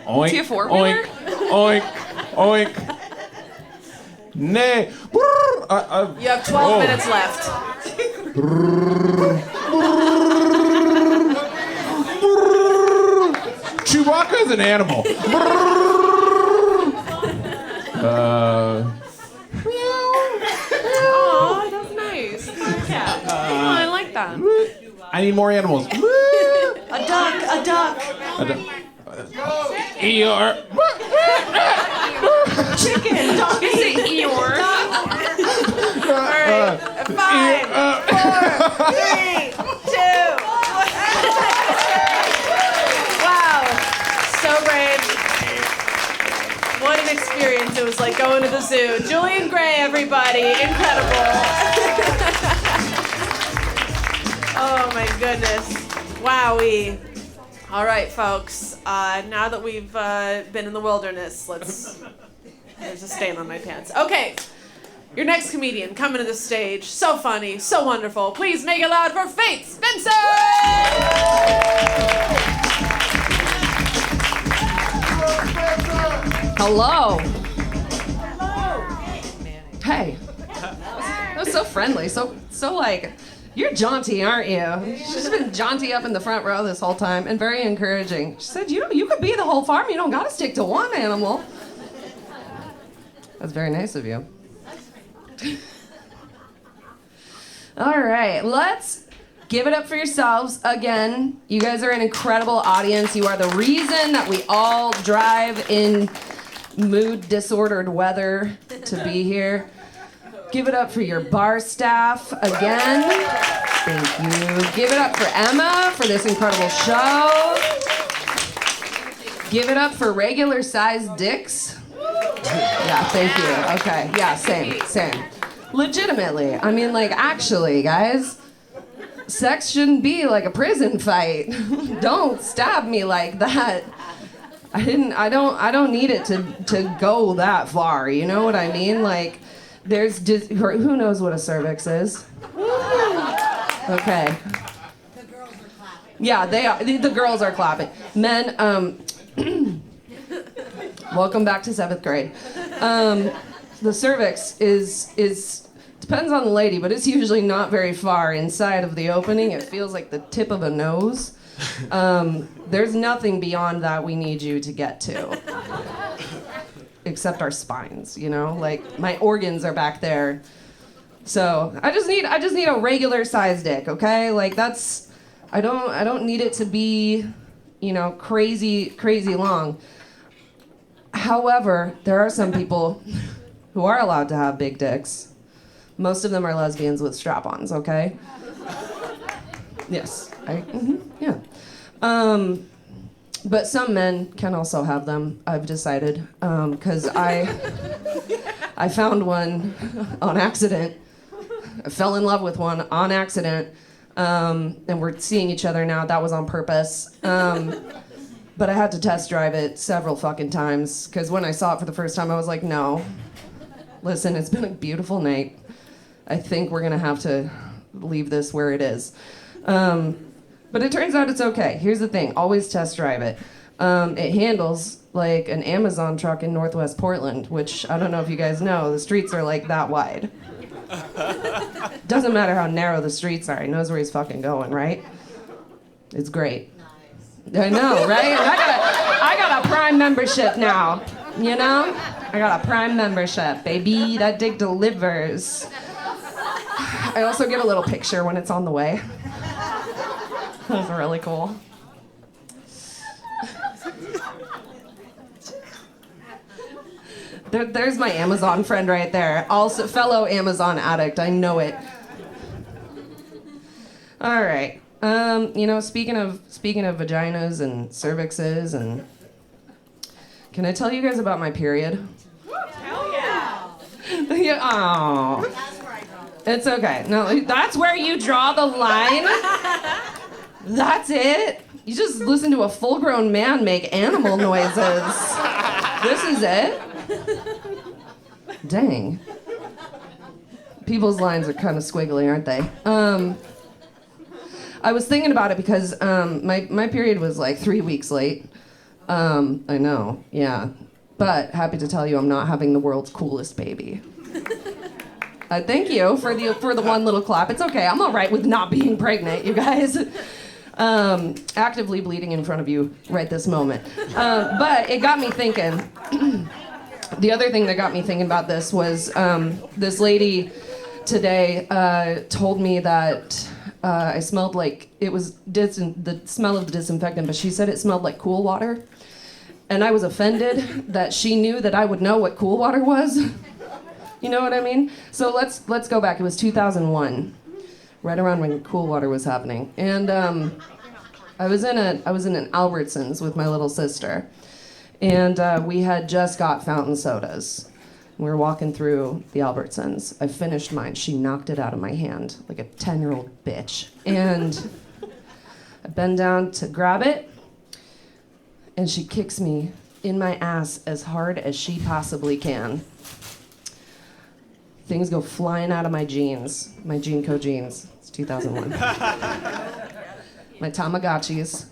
Oink, Is he a four-wheeler? oink, oink, oink. Nay. You have 12 minutes left. Chewbacca is an animal. Oh, that's nice. Yeah. Oh, I like that. I need more animals. A duck. Eeyore. Chicken. Dog. You say Eeyore. All right. 5, 4, 3, 2. Wow. So brave. What an experience. It was like going to the zoo. Julian Gray, everybody. Incredible. Oh, my goodness. Wowee. All right, folks. Now that we've been in the wilderness, there's a stain on my pants. Okay. Your next comedian coming to the stage. So funny, so wonderful. Please make it loud for Faith Spencer! Hello. Hey. That was so friendly. So like, you're jaunty, aren't you? She's been jaunty up in the front row this whole time and very encouraging. She said, you could be the whole farm. You don't got to stick to one animal. That's very nice of you. All right, let's give it up for yourselves again. You guys are an incredible audience. You are the reason that we all drive in mood disordered weather to be here. Give it up for your bar staff again. Thank you. Give it up for Emma for this incredible show. Give it up for regular sized dicks. Yeah, thank you. Okay, yeah, same. Legitimately. I mean, like, actually, guys, sex shouldn't be like a prison fight. Don't stab me like that. I don't need it to go that far, you know what I mean? Like, there's just, who knows what a cervix is? Okay. The girls are clapping. Yeah, they are. The girls are clapping. Men, welcome back to 7th grade. The cervix is depends on the lady, but it's usually not very far inside of the opening. It feels like the tip of a nose. There's nothing beyond that we need you to get to. Except our spines, you know? Like, my organs are back there. So, I just need a regular size dick, okay? Like, that's, I don't need it to be, you know, crazy long. However, there are some people who are allowed to have big dicks. Most of them are lesbians with strap-ons, okay? Yes, yeah. But some men can also have them, I've decided, because I found one on accident. I fell in love with one on accident, and we're seeing each other now. That was on purpose. But I had to test drive it several fucking times, because when I saw it for the first time, I was like, no. Listen, it's been a beautiful night. I think we're gonna have to leave this where it is. But it turns out it's okay. Here's the thing, always test drive it. It handles like an Amazon truck in Northwest Portland, which I don't know if you guys know, the streets are like that wide. Doesn't matter how narrow the streets are, he knows where he's fucking going, right? It's great. Nice. I know, right? I got a Prime membership now, you know? I got a Prime membership, baby. That dick delivers. I also get a little picture when it's on the way. That's really cool. There's my Amazon friend right there. Also, fellow Amazon addict. I know it. All right. You know, speaking of vaginas and cervixes, and can I tell you guys about my period? Hell yeah. Yeah. Oh. That's where I draw the line. It's okay. No, that's where you draw the line. That's it. You just listen to a full-grown man make animal noises. This is it. Dang. People's lines are kind of squiggly, aren't they? I was thinking about it because my period was like 3 weeks late. I know, yeah. But happy to tell you I'm not having the world's coolest baby. Thank you for the one little clap. It's okay. I'm all right with not being pregnant, you guys. Actively bleeding in front of you right this moment. But it got me thinking. The other thing that got me thinking about this was this lady today told me that I smelled like it was the smell of the disinfectant, but she said it smelled like cool water. And I was offended that she knew that I would know what cool water was. You know what I mean? So let's go back. It was 2001, right around when cool water was happening. And I was in an Albertsons with my little sister. And we had just got fountain sodas. We were walking through the Albertsons. I finished mine. She knocked it out of my hand like a 10-year-old bitch. And I bend down to grab it, and she kicks me in my ass as hard as she possibly can. Things go flying out of my jeans, my Jean Co jeans. It's 2001. My Tamagotchis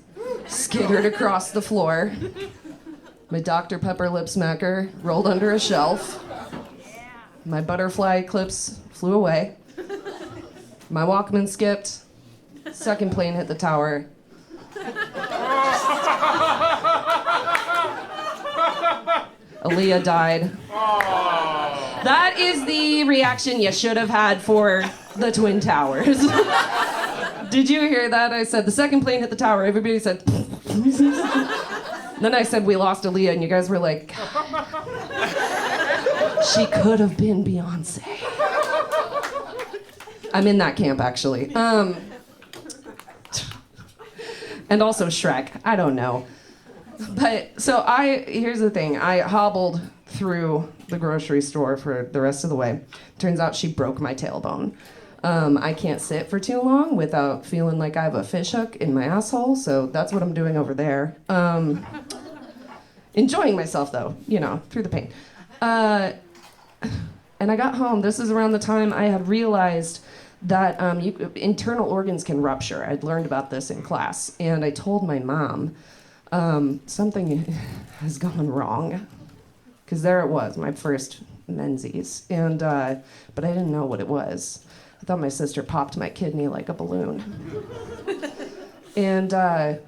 skittered across the floor. My Dr. Pepper lip smacker rolled under a shelf. My butterfly clips flew away. My Walkman skipped. Second plane hit the tower. Aaliyah died. That is the reaction you should have had for the Twin Towers. Did you hear that? I said the second plane hit the tower. Everybody said. Then I said we lost Aaliyah, and you guys were like, she could have been Beyonce. I'm in that camp, actually. And also Shrek. I don't know. But so here's the thing. I hobbled through the grocery store for the rest of the way. Turns out she broke my tailbone. I can't sit for too long without feeling like I have a fish hook in my asshole, so that's what I'm doing over there. Enjoying myself, though, you know, through the pain. And I got home. This is around the time I had realized that internal organs can rupture. I'd learned about this in class, and I told my mom, something has gone wrong. Because there it was, my first menses. And, but I didn't know what it was. I thought my sister popped my kidney like a balloon. And I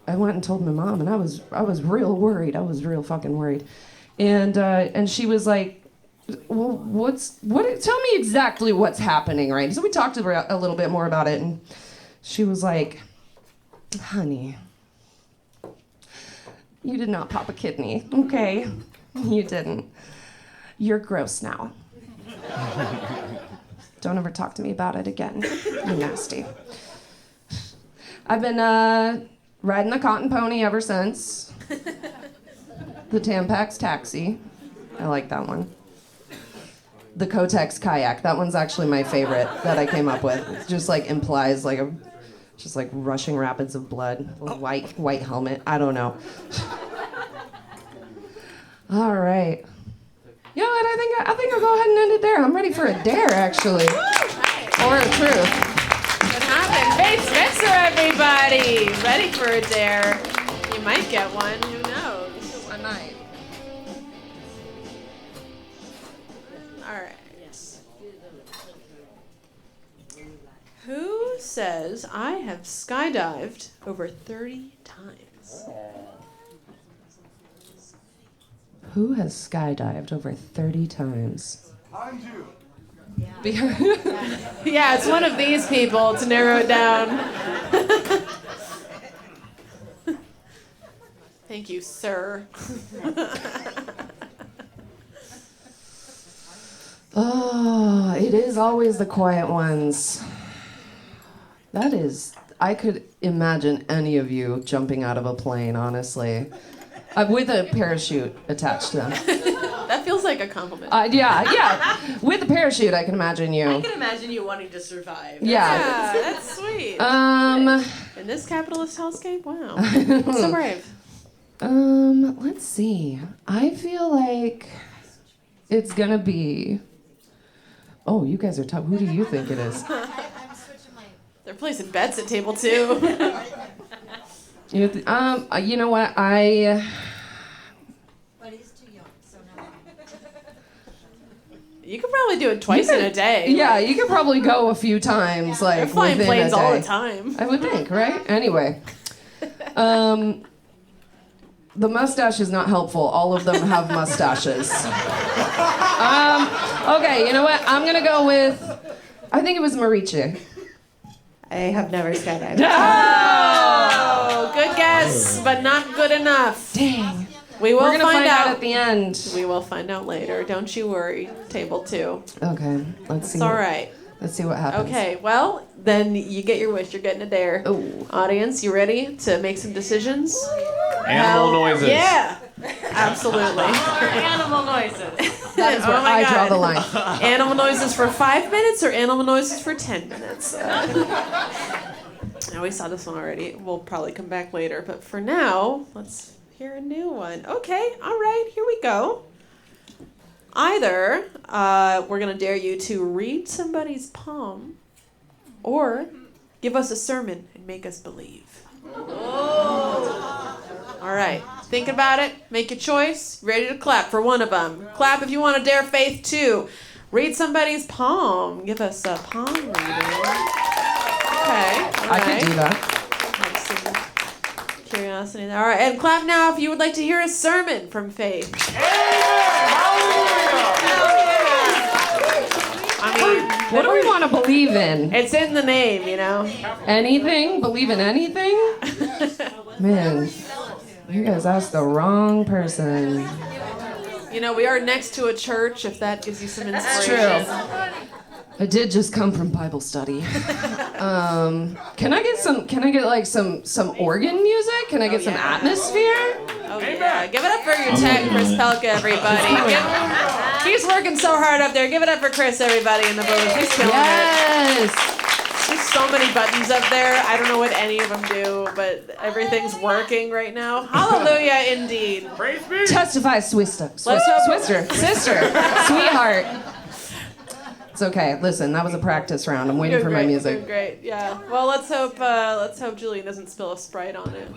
went and told my mom, and I was real worried. I was real fucking worried. And she was like, well, tell me exactly what's happening, right? So we talked a little bit more about it, and she was like, honey, you did not pop a kidney, okay? You didn't. You're gross now. Don't ever talk to me about it again. You're nasty. I've been riding the cotton pony ever since. The Tampax taxi. I like that one. The Kotex kayak. That one's actually my favorite that I came up with. It just like implies like just like rushing rapids of blood. A white helmet. I don't know. All right. You know what? I think I'll go ahead and end it there. I'm ready for a dare, actually. Or a truth. It happened. Hey, answer, everybody. Ready for a dare? You might get one. Who knows? I might. All right. Who says I have skydived over 30 times? Who has skydived over 30 times? Yeah, it's one of these people to narrow it down. Thank you, sir. Oh, it is always the quiet ones. That is, I could imagine any of you jumping out of a plane, honestly. With a parachute attached to them. That feels like a compliment. Yeah. With a parachute, I can imagine you. I can imagine you wanting to survive. Yeah. That's sweet. Um, In this capitalist hellscape, wow. So brave. Let's see. I feel like it's gonna be. Oh, you guys are tough. Who do you think it is? I'm switching my. They're placing bets at table 2. You know what? But he's too young, so no. You could probably do it twice in a day. Yeah, you could probably go a few times, like They're flying within planes a day. all the time. I would think, right? Anyway, the mustache is not helpful. All of them have mustaches. Okay, you know what? I'm gonna go with. I think it was Marietje. I have never skydived. Oh, good guess, but not good enough. Dang. We will We're gonna find out out. at the end. We will find out later. Don't you worry. Table 2. Okay, let's see. It's all right. Let's see what happens. Okay, well, then you get your wish. You're getting a dare. Oh. Audience, you ready to make some decisions? Animal noises. Yeah, absolutely. Animal noises. That is where Oh my I draw God. the line. Animal noises for 5 minutes or animal noises for 10 minutes? Now we saw this one already. We'll probably come back later, but for now, let's hear a new one. Okay, all right, here we go. Either we're gonna dare you to read somebody's palm, or give us a sermon and make us believe. All right, think about it. Make your choice. Ready to clap for one of them. Clap if you want to dare faith too. Read somebody's palm. Give us a palm reading. Okay. All I could do that. Have some curiosity there. All right, and clap now if you would like to hear a sermon from Faith. I mean, What do we want to believe in? it's in the name, you know. Anything? Believe in anything? Man, you guys asked the wrong person. You know, we are next to a church. If that gives you some That's inspiration. true. I did just come from Bible study. Can I get like some organ music? Can I get some atmosphere? Oh yeah! Give it up for your tech, Chris Pelka, everybody. He's working so hard up there. Give it up for Chris, everybody in the booth. He's killing it. There's so many buttons up there. I don't know what any of them do, but everything's working right now. Hallelujah, indeed. Testify, sister, sweetheart. It's okay. Listen, that was a practice round. I'm waiting for my music. Doing great. Yeah. Well, let's hope Julian doesn't spill a Sprite on it.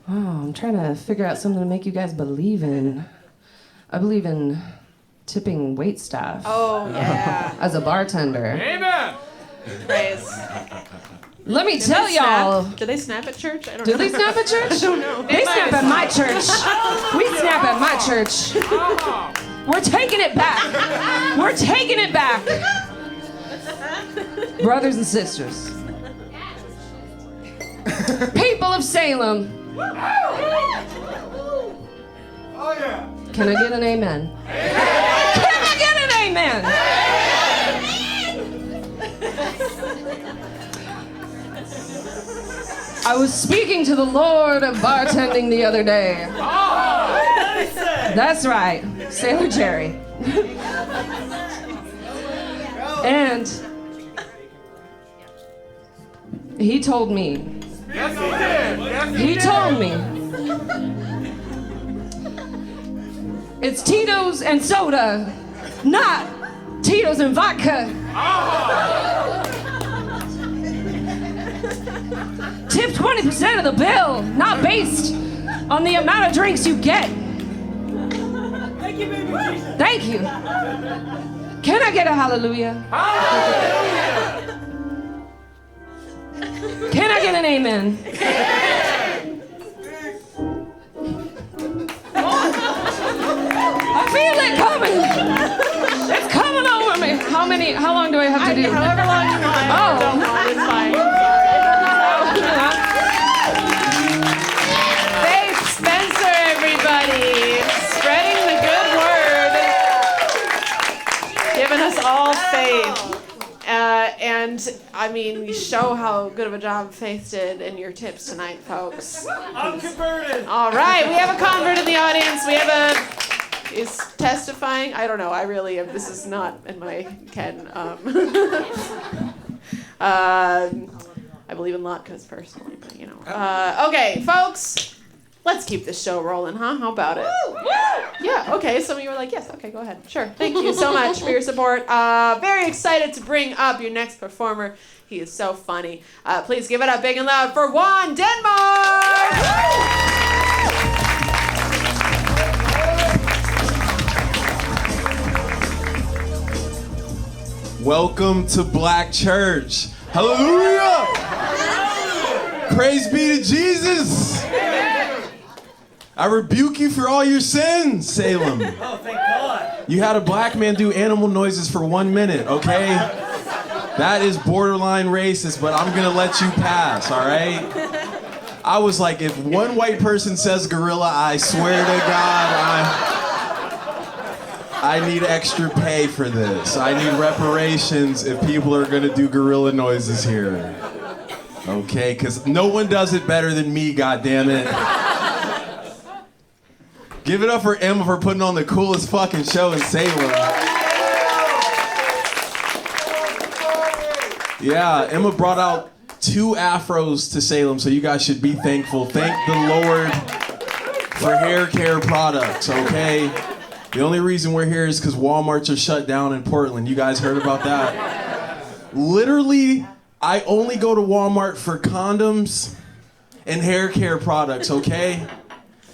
Oh, I'm trying to figure out something to make you guys believe in. I believe in tipping waitstaff. Oh yeah. As a bartender. Amen. Praise. Let me tell y'all. Do they snap at church? I don't know. Do they snap at church? I don't know. They snap at my church. We snap at my church. We're taking it back. We're taking it back. Brothers and sisters. People of Salem. Can I get an amen? Can I get an amen? I was speaking to the Lord of bartending the other day. That's right, Sailor Jerry. And he told me. He told me. It's Tito's and soda, not Tito's and vodka. Tip 20% of the bill, not based on the amount of drinks you get. Thank you, baby Jesus. Thank you. Can I get a hallelujah? Hallelujah. Can I get an amen? I feel it coming. It's coming over me. How long do I have to do? However long you want. Oh. Don't want, it's fine. Faith Spencer, everybody. Spreading the good word. Giving us all faith. And I mean, you show how good of a job Faith did in your tips tonight, folks. I'm converted. All right, we have a convert in the audience. We have is testifying. I don't know. I really am. This is not in my ken. I believe in latkes personally, but you know. Okay, folks. Let's keep this show rolling, huh? How about it? Yeah, okay. Some of you were like, yes, okay, go ahead. Sure. Thank you so much for your support. Very excited to bring up your next performer. He is so funny. Please give it up big and loud for Juan Denmark! Welcome to Black Church. Hallelujah! Praise be to Jesus! I rebuke you for all your sins, Salem. Oh, thank God. You had a black man do animal noises for 1 minute, okay? That is borderline racist, but I'm gonna let you pass, all right? I was like, if one white person says gorilla, I swear to God, I need extra pay for this. I need reparations if people are gonna do gorilla noises here. Okay, because no one does it better than me, goddammit. Give it up for Emma for putting on the coolest fucking show in Salem. Yeah, Emma brought out 2 afros to Salem, so you guys should be thankful. Thank the Lord for hair care products, okay? The only reason we're here is because Walmarts are shut down in Portland. You guys heard about that? Literally, I only go to Walmart for condoms and hair care products, okay?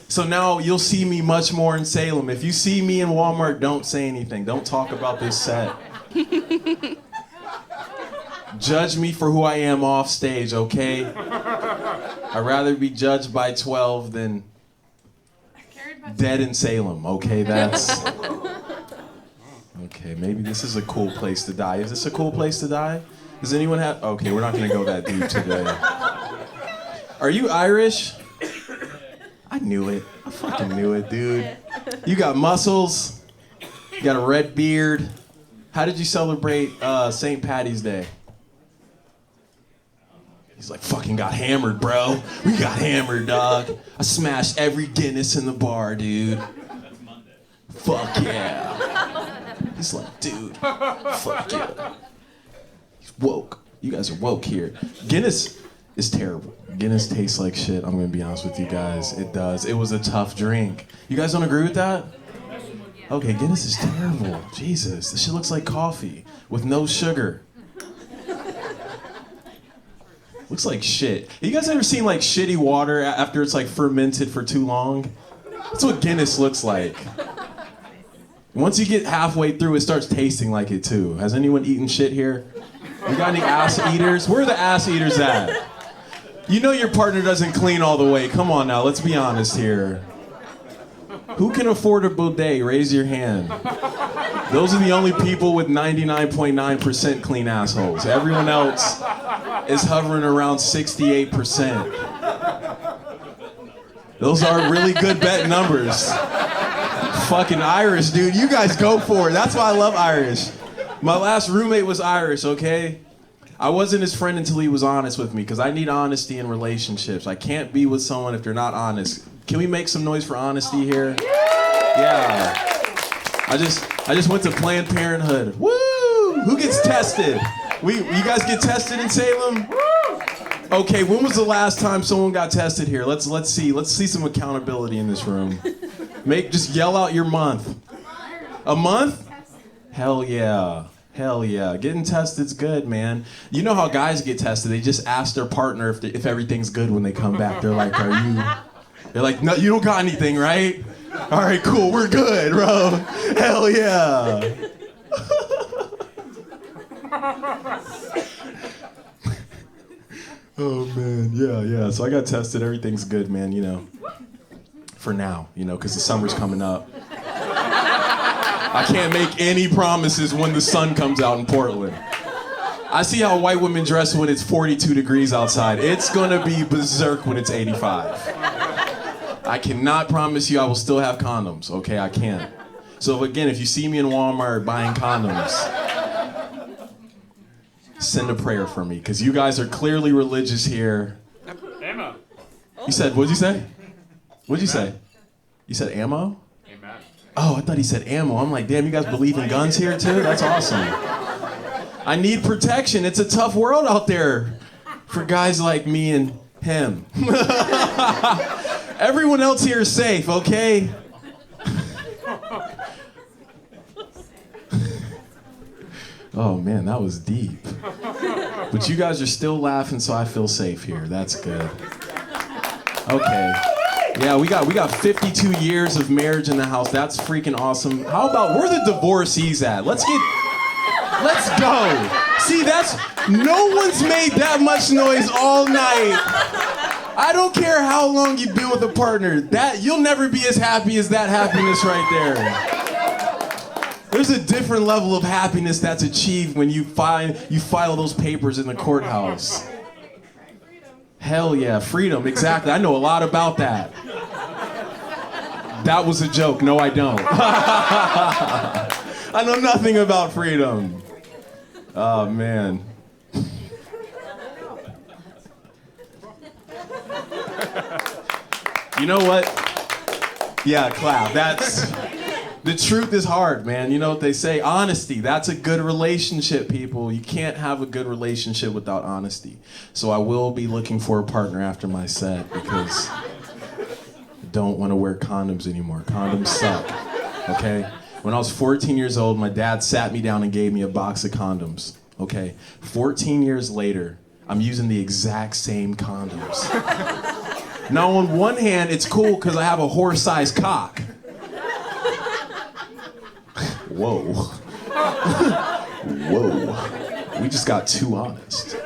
So now you'll see me much more in Salem. If you see me in Walmart, don't say anything. Don't talk about this set. Judge me for who I am off stage, okay? I'd rather be judged by 12 than dead in Salem, okay? That's... Okay, maybe this is a cool place to die. Is this a cool place to die? Does anyone have... Okay, we're not gonna go that deep today. Are you Irish? I knew it. I fucking knew it, dude. You got muscles. You got a red beard. How did you celebrate St. Patty's Day? He's like, fucking got hammered, bro. We got hammered, dog. I smashed every Guinness in the bar, dude. That's Monday. Fuck yeah. He's like, dude, fuck yeah. He's woke. You guys are woke here. Guinness is terrible. Guinness tastes like shit. I'm gonna be honest with you guys. It does. It was a tough drink. You guys don't agree with that? Okay, Guinness is terrible. Jesus, this shit looks like coffee with no sugar. Looks like shit. You guys ever seen like shitty water after it's like fermented for too long? That's what Guinness looks like. Once you get halfway through, it starts tasting like it too. Has anyone eaten shit here? You got any ass eaters? Where are the ass eaters at? You know your partner doesn't clean all the way. Come on now, let's be honest here. Who can afford a bidet? Raise your hand. Those are the only people with 99.9% clean assholes. Everyone else is hovering around 68%. Those are really good bet numbers. Fucking Irish, dude. You guys go for it. That's why I love Irish. My last roommate was Irish, okay? I wasn't his friend until he was honest with me, because I need honesty in relationships. I can't be with someone if they're not honest. Can we make some noise for honesty here? Yeah. I just went to Planned Parenthood. Woo! Who gets tested? You guys get tested in Salem? Okay, when was the last time someone got tested here? Let's see some accountability in this room. Just yell out your month. A month? Hell yeah. Hell yeah. Getting tested's good, man. You know how guys get tested? They just ask their partner if everything's good when they come back. They're like, They're like, no, you don't got anything, right? All right, cool, we're good, bro. Hell yeah. Oh, man, yeah. So I got tested. Everything's good, man, you know. For now, you know, because the summer's coming up. I can't make any promises when the sun comes out in Portland. I see how white women dress when it's 42 degrees outside. It's gonna be berserk when it's 85. I cannot promise you I will still have condoms, okay? I can't. So again, if you see me in Walmart buying condoms, send a prayer for me, because you guys are clearly religious here. Emma. You said, what'd you say? What'd you say? You said ammo? Amen. Oh, I thought he said ammo. I'm like, damn, you guys believe in guns here too? That's awesome. I need protection. It's a tough world out there for guys like me and him. Everyone else here is safe, okay? Oh man, that was deep. But you guys are still laughing, so I feel safe here. That's good. Okay. Yeah, we got 52 years of marriage in the house. That's freaking awesome. How about where the divorcees at? Let's go. See, no one's made that much noise all night. I don't care how long you've been with a partner. You'll never be as happy as that happiness right there. There's a different level of happiness that's achieved when you file those papers in the courthouse. Hell yeah, freedom, exactly. I know a lot about that. That was a joke. No, I don't. I know nothing about freedom. Oh, man. You know what? Yeah, clap. The truth is hard, man. You know what they say? Honesty. That's a good relationship, people. You can't have a good relationship without honesty. So I will be looking for a partner after my set because I don't want to wear condoms anymore. Condoms suck, okay? When I was 14 years old, my dad sat me down and gave me a box of condoms, okay? 14 years later, I'm using the exact same condoms. Now, on one hand, it's cool because I have a horse-sized cock. Whoa. Whoa. We just got too honest.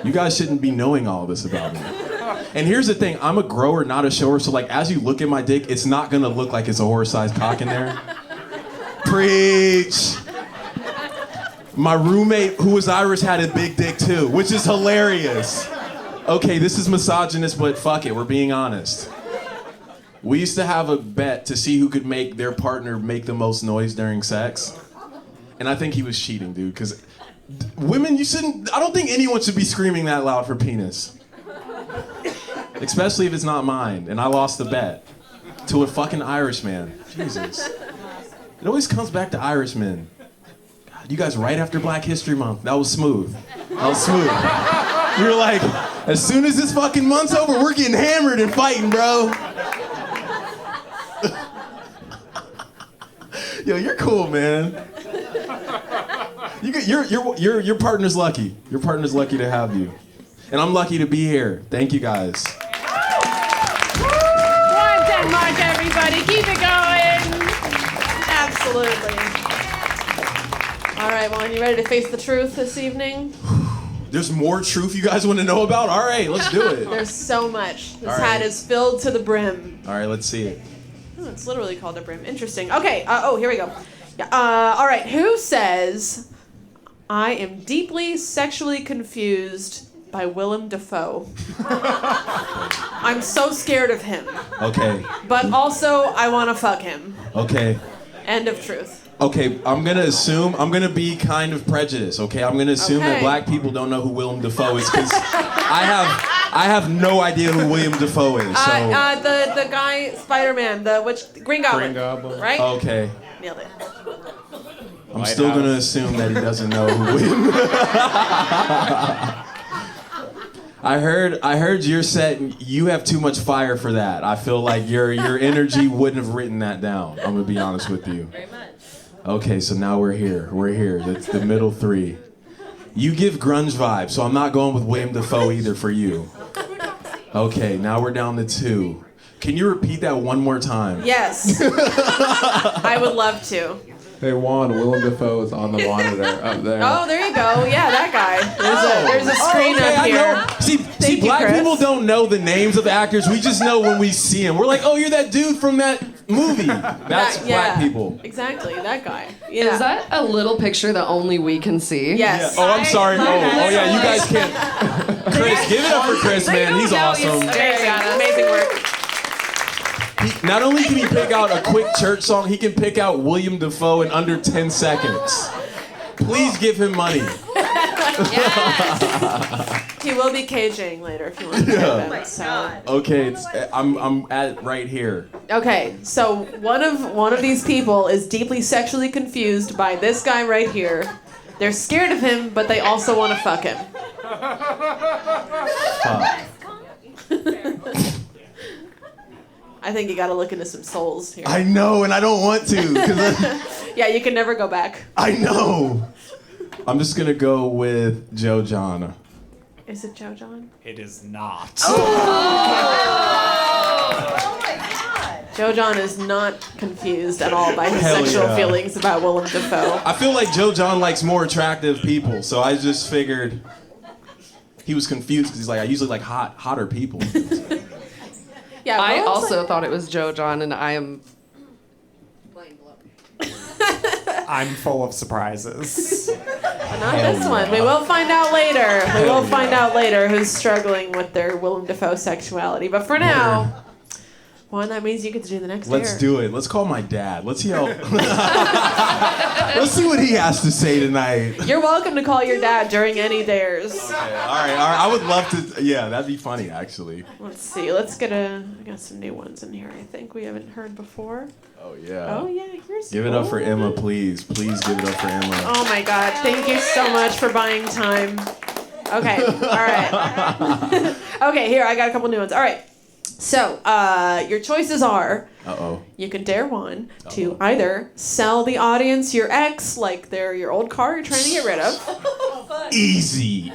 You guys shouldn't be knowing all this about me. And here's the thing, I'm a grower, not a shower, so like as you look at my dick, it's not gonna look like it's a horse-sized cock in there. Preach. My roommate, who was Irish, had a big dick too, which is hilarious. Okay, this is misogynist, but fuck it, we're being honest. We used to have a bet to see who could make their partner make the most noise during sex. And I think he was cheating, dude, because women, I don't think anyone should be screaming that loud for penis. Especially if it's not mine, and I lost the bet to a fucking Irishman. Jesus. It always comes back to Irishmen. God, you guys right after Black History Month. That was smooth. You were like, as soon as this fucking month's over, we're getting hammered and fighting, bro. Yo, you're cool, man. Your partner's lucky. Your partner's lucky to have you. And I'm lucky to be here. Thank you guys. Juan, Denmark, everybody. Keep it going. Absolutely. All right, Juan, you ready to face the truth this evening? There's more truth you guys want to know about? All right, let's do it. There's so much. This All hat right. is filled to the brim. All right, let's see it. Oh, it's literally called a brim. Interesting. Okay. Here we go. Yeah. All right. Who says I am deeply sexually confused by Willem Dafoe? I'm so scared of him. Okay. But also, I want to fuck him. Okay. End of truth. Okay, I'm gonna be kind of prejudiced, okay? I'm gonna assume that black people don't know who Willem Dafoe is, because I have no idea who William Dafoe is, so... The guy, Spider-Man, Green Goblin. Green Goblin. Right? Okay. Nailed it. I'm still gonna assume that he doesn't know who William... I heard your set, you have too much fire for that. I feel like your energy wouldn't have written that down, I'm gonna be honest with you. Very much. Okay, so now we're here. We're here. That's the middle three. You give grunge vibes, so I'm not going with William Dafoe either for you. Okay, now we're down to 2. Can you repeat that one more time? Yes. I would love to. Hey Juan, Willem Dafoe is on the monitor up there. Oh, there you go. Yeah, that guy. There's a screen okay, up here. I know. See, you, black Chris. people don't know the names of the actors. We just know when we see them. We're like, oh, you're that dude from that movie. That's black people. Exactly, that guy. Yeah. Is that a little picture that only we can see? Yes. Oh, I'm sorry. Oh, yeah, you guys can't. Chris, give it up for Chris, man. He's awesome. Amazing work. Not only can he pick out a quick church song, he can pick out William Dafoe in under 10 seconds. Please give him money. Yes. He will be KJing later if you want to Yeah. him. So. Okay, I'm at right here. Okay, so one of these people is deeply sexually confused by this guy right here. They're scared of him, but they also want to fuck him. I think you got to look into some souls here. I know, and I don't want to. 'Cause Yeah, you can never go back. I know. I'm just gonna go with Joe John. Is it Joe John? It is not. Joe John is not confused at all by his Hell sexual yeah. feelings about Willem Dafoe. I feel like Joe John likes more attractive people, so I just figured he was confused because he's like, I usually like hotter people. Yeah, I Willem's also thought it was Joe John, and I am. I'm full of surprises. Not this one. We will find out later. We will find out later who's struggling with their Willem Dafoe sexuality. But for now, Juan, that means you get to do the next Let's dare. do it. Let's call my dad. Let's see how. Let's see what he has to say tonight. You're welcome to call your dad during any dares. Okay, all right. I would love to. Yeah, that'd be funny, actually. Let's see. Let's get I got some new ones in here. I think we haven't heard before. Oh yeah. Oh yeah. Here's. Give it up for Emma, please. Please give it up for Emma. Oh my God! Thank you so much for buying time. Okay. All right. Okay. Here, I got a couple new ones. All right. So, your choices are. Uh-oh. You can dare one to either sell the audience your ex, like they're your old car you're trying to get rid of, Easy.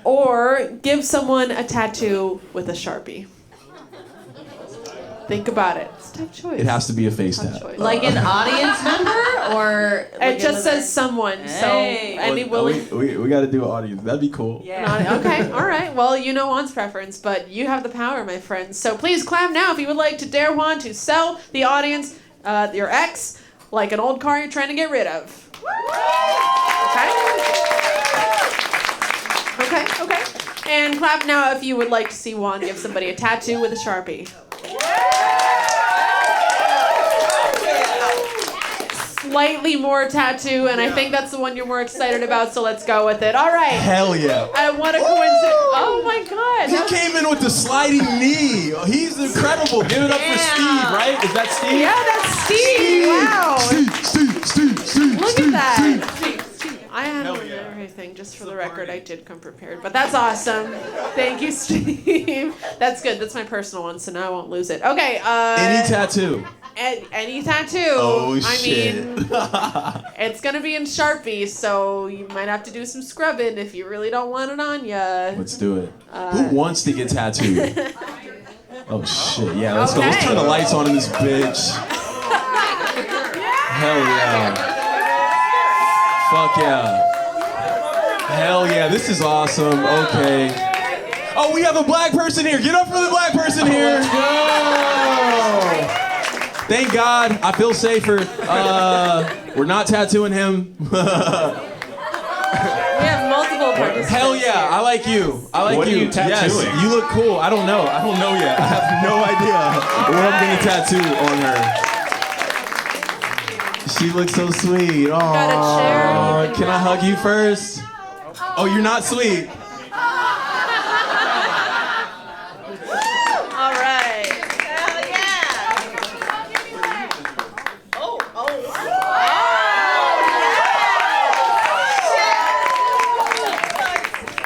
or give someone a tattoo with a Sharpie. Think about it. It's a tough choice. It has to be a face Tough tat. choice. Like an audience member or like It just says someone, Hey. so any willing. We got to do an audience. That'd be cool. Okay, all right. Well, you know Juan's preference, but you have the power, my friends. So please clap now if you would like to dare Juan to sell the audience your ex like an old car you're trying to get rid of. Okay. And clap now if you would like to see Juan give somebody a tattoo with a Sharpie. Slightly more tattoo, and I think that's the one you're more excited about, so let's go with it. All right. Hell yeah. What a coincidence. Oh my God. He came in with the sliding knee. He's incredible. Give it up for Steve, right? Is that Steve? Yeah, that's Steve. Wow. Steve. Look at that. Steve. I had everything, just for the record. I did come prepared, but that's awesome. Thank you, Steve. That's good. That's my personal one, so now I won't lose it. Okay. Any tattoo. Any tattoo. Oh, I shit. mean, it's gonna be in Sharpie, so you might have to do some scrubbing if you really don't want it on ya. Let's do it. Who wants to get tattooed? Oh shit! Yeah, let's go. Let's Okay. turn the lights on in this bitch. Hell yeah! Fuck yeah! Hell yeah! This is awesome. Okay. Oh, we have a black person here. Get up for the black person here. Let's go. Thank God. I feel safer. We're not tattooing him. We have multiple participants. Hell yeah, I like you. I like What are you. you tattooing? Yes, you look cool. I don't know yet. I have no idea what I'm gonna tattoo on her. She looks so sweet. Got a chair, Aww. you Can I hug you first? Oh, you're not sweet. All right. Hell yeah.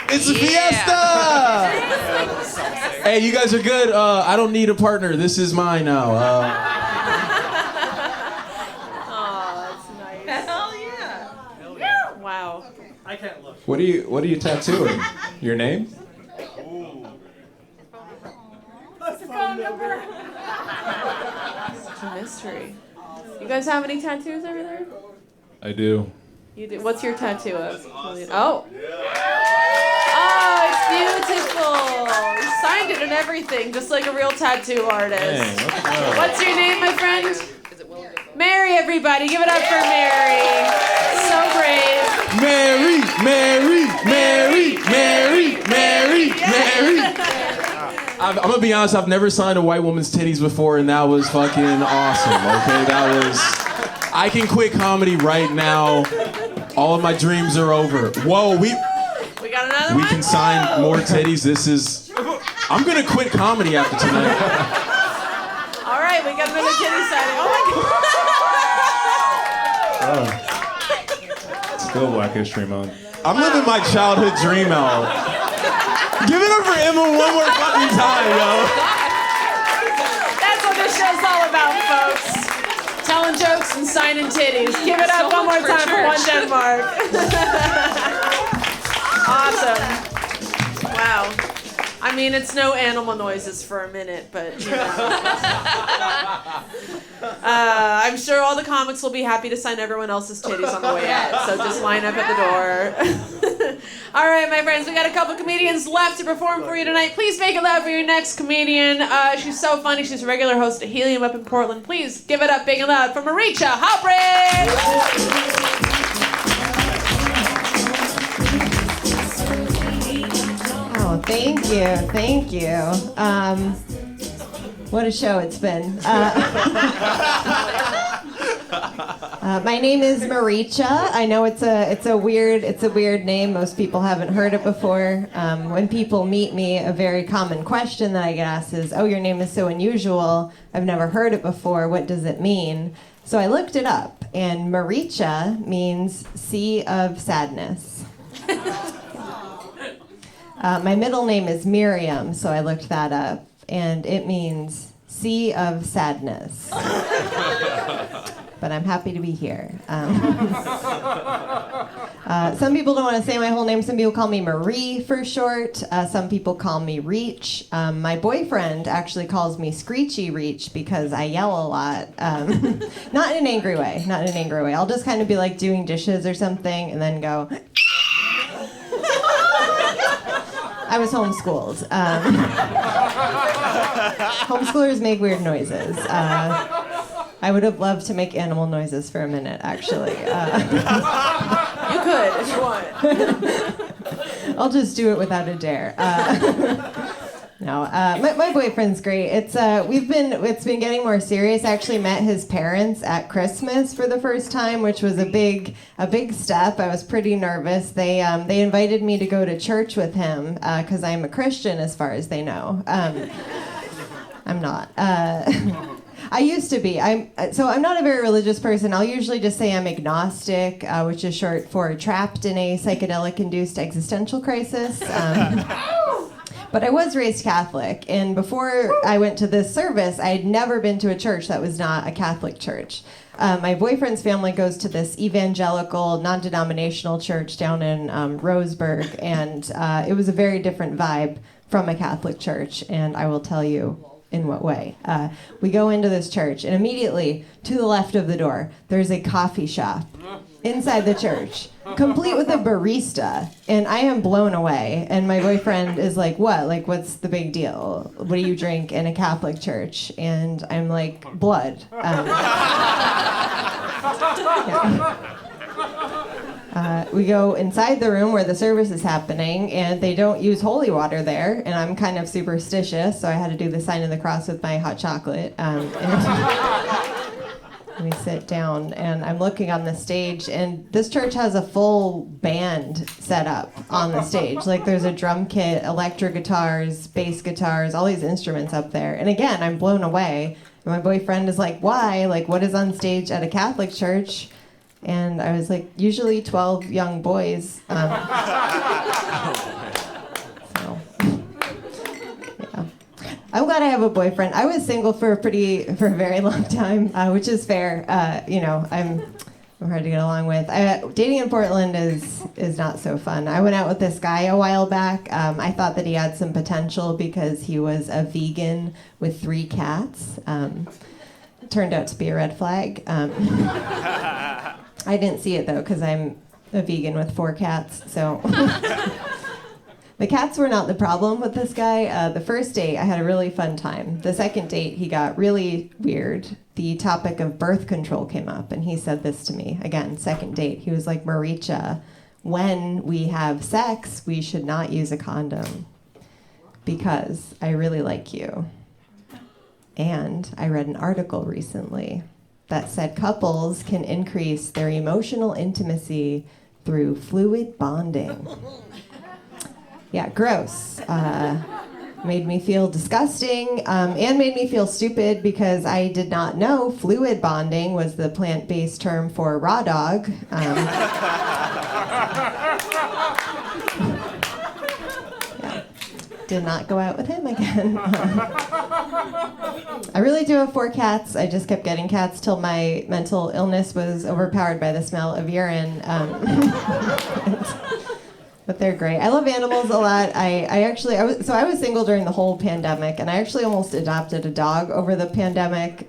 It's a fiesta. Hey, you guys are good. I don't need a partner. This is mine now. What are you tattooing? Your name? What's the phone number? It's a mystery. You guys have any tattoos over there? I do. You do. What's your tattoo of? Oh. Oh, it's beautiful. You signed it and everything, just like a real tattoo artist. Dang, What's your name, my friend? Mary, everybody. Give it up for Mary. So brave. Mary, Mary, Mary, Mary, Mary, Mary. I'm gonna be honest, I've never signed a white woman's titties before, and that was fucking awesome, okay? That was... I can quit comedy right now. All of my dreams are over. Whoa, we got another one? We can sign more titties. This is... I'm gonna quit comedy after tonight. All right, we got another titty signing. Oh, my God. Still Black History Month. I'm living my childhood dream out. Give it up for Emma one more fucking time, yo. That's what this show's all about, folks. Telling jokes and signing titties. Give it up one more time for One Denmark. Awesome. Wow. I mean, it's no animal noises for a minute, but you know. I'm sure all the comics will be happy to sign everyone else's titties on the way out, so just line up at the door. All right, my friends, we got a couple comedians left to perform for you tonight. Please make it loud for your next comedian. She's so funny. She's a regular host at Helium up in Portland. Please give it up big and loud for Marietje Hauprich. Oh, thank you. What a show it's been. My name is Marietje. I know it's a weird name. Most people haven't heard it before. When people meet me, a very common question that I get asked is, "Oh, your name is so unusual. I've never heard it before. What does it mean?" So I looked it up, and Marietje means sea of sadness. My middle name is Miriam, so I looked that up, and it means sea of sadness. But I'm happy to be here. Some people don't want to say my whole name. Some people call me Marie for short. Some people call me Reach. My boyfriend actually calls me Screechy Reach because I yell a lot. Not in an angry way. I'll just kind of be like doing dishes or something and then go... I was homeschooled. Homeschoolers make weird noises. I would have loved to make animal noises for a minute, actually. You could, if you want. I'll just do it without a dare. My boyfriend's great. It's been getting more serious. I actually met his parents at Christmas for the first time, which was a big step. I was pretty nervous. They invited me to go to church with him because I'm a Christian, as far as they know. I'm not. I used to be. I'm not a very religious person. I'll usually just say I'm agnostic, which is short for trapped in a psychedelic-induced existential crisis. But I was raised Catholic, and before I went to this service, I had never been to a church that was not a Catholic church. My boyfriend's family goes to this evangelical, non-denominational church down in Roseburg, and it was a very different vibe from a Catholic church, and I will tell you in what way. We go into this church, and immediately, to the left of the door, there's a coffee shop inside the church, complete with a barista, and I am blown away. And my boyfriend is like, "What? Like, what's the big deal? What do you drink in a Catholic church?" And I'm like, "Blood." We go inside the room where the service is happening, and they don't use holy water there, and I'm kind of superstitious, so I had to do the sign of the cross with my hot chocolate. We sit down, and I'm looking on the stage, and this church has a full band set up on the stage. Like, there's a drum kit, electric guitars, bass guitars, all these instruments up there. And again, I'm blown away. And my boyfriend is like, "Why? Like, what is on stage at a Catholic church?" And I was like, "Usually 12 young boys." I'm glad I have a boyfriend. I was single for a very long time, which is fair. I'm hard to get along with. Dating in Portland is not so fun. I went out with this guy a while back. I thought that he had some potential because he was a vegan with 3 cats. Turned out to be a red flag. I didn't see it though because I'm a vegan with 4 cats. So the cats were not the problem with this guy. The first date, I had a really fun time. The second date, he got really weird. The topic of birth control came up, and he said this to me. Again, second date. He was like, Marietje, when we have sex, we should not use a condom because I really like you. And I read an article recently that said couples can increase their emotional intimacy through fluid bonding. Yeah, gross. Made me feel disgusting and made me feel stupid because I did not know fluid bonding was the plant-based term for raw dog. Yeah. Did not go out with him again. I really do have 4 cats. I just kept getting cats till my mental illness was overpowered by the smell of urine. But they're great. I love animals a lot. I was single during the whole pandemic, and I actually almost adopted a dog over the pandemic.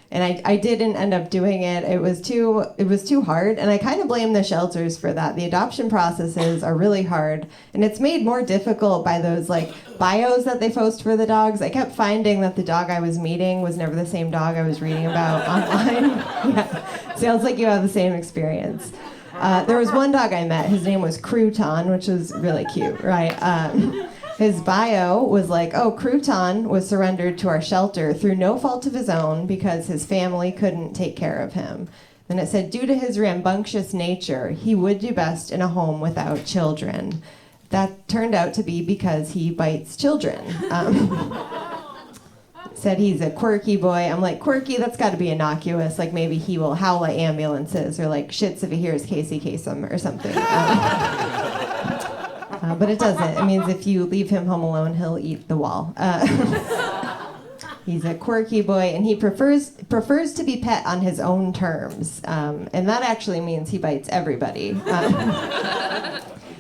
And I didn't end up doing it. It was too hard, and I kind of blame the shelters for that. The adoption processes are really hard, and it's made more difficult by those like bios that they post for the dogs. I kept finding that the dog I was meeting was never the same dog I was reading about online. Yeah. Sounds like you have the same experience. There was one dog I met. His name was Crouton, which was really cute, right? His bio was like, oh, Crouton was surrendered to our shelter through no fault of his own because his family couldn't take care of him. Then it said, due to his rambunctious nature, he would do best in a home without children. That turned out to be because he bites children. Said he's a quirky boy. I'm like, quirky, that's got to be innocuous. Like maybe he will howl at ambulances or like shits if he hears Casey Kasem or something. But it doesn't. It means if you leave him home alone, he'll eat the wall. He's a quirky boy, and he prefers to be pet on his own terms. And that actually means he bites everybody.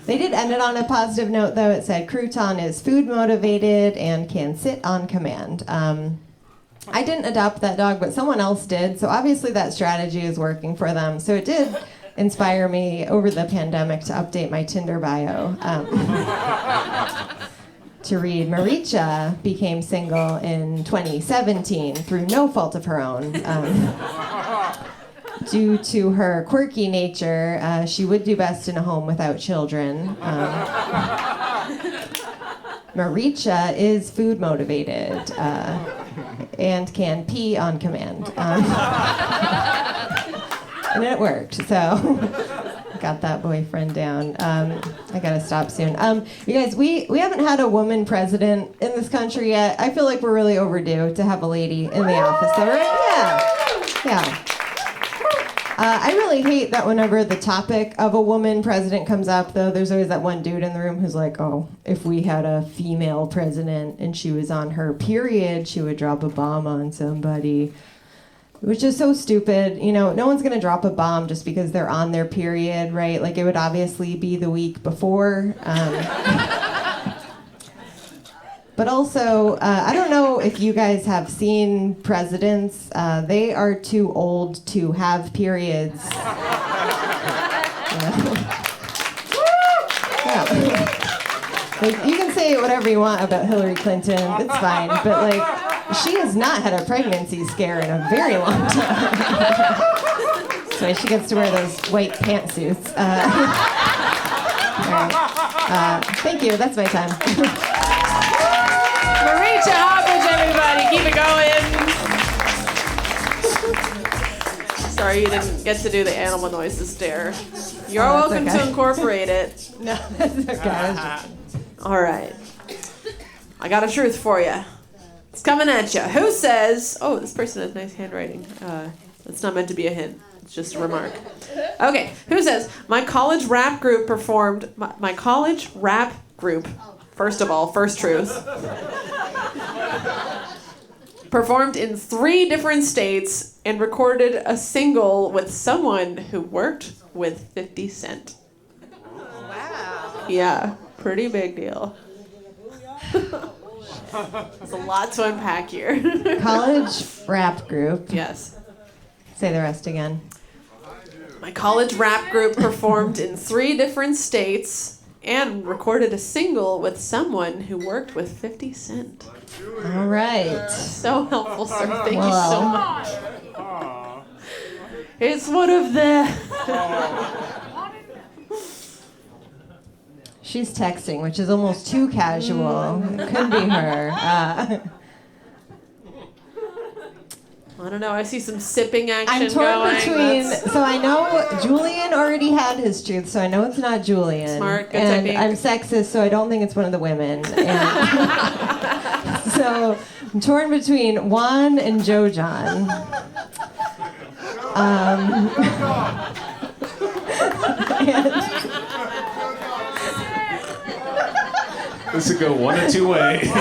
They did end it on a positive note, though. It said, Crouton is food motivated and can sit on command. I didn't adopt that dog, but someone else did, so obviously that strategy is working for them. So it did inspire me over the pandemic to update my Tinder bio. To read, Marietje became single in 2017 through no fault of her own. Due to her quirky nature, she would do best in a home without children. Marietje is food motivated and can pee on command. And it worked, so got that boyfriend down. I gotta stop soon. You guys, we haven't had a woman president in this country yet. I feel like we're really overdue to have a lady in the office, though, right? Yeah. I really hate that whenever the topic of a woman president comes up, though, there's always that one dude in the room who's like, oh, if we had a female president and she was on her period, she would drop a bomb on somebody. Which is so stupid. You know, no one's going to drop a bomb just because they're on their period, right? Like, it would obviously be the week before. But also, I don't know if you guys have seen presidents. They are too old to have periods. Yeah. Like, you can say whatever you want about Hillary Clinton. It's fine. But, like, she has not had a pregnancy scare in a very long time. So she gets to wear those white pantsuits. All right. Thank you. That's my time. Marietje Hauprich, everybody. Keep it going. Sorry you didn't get to do the animal noises dare. You're welcome to incorporate it. No, that's okay. All right. I got a truth for you. It's coming at you. Who says... Oh, this person has nice handwriting. It's not meant to be a hint. It's just a remark. Okay. Who says, my college rap group performed... My college rap group... First of all, first truth. performed in 3 different states, and recorded a single with someone who worked with 50 Cent. Wow. Yeah, pretty big deal. There's a lot to unpack here. College rap group. Yes. Say the rest again. My college rap group performed in 3 different states and recorded a single with someone who worked with 50 Cent. All right. So helpful, sir. Thank you so Well. much. It's one of the... She's texting, which is almost too casual. It could be her. I don't know. I see some sipping action I'm torn going. between. That's So I know Julian already had his truth, so I know it's not Julian. Smart, good and technique. I'm sexist, so I don't think it's one of the women. And so I'm torn between Juan and Joe John. This could go one of 2 ways.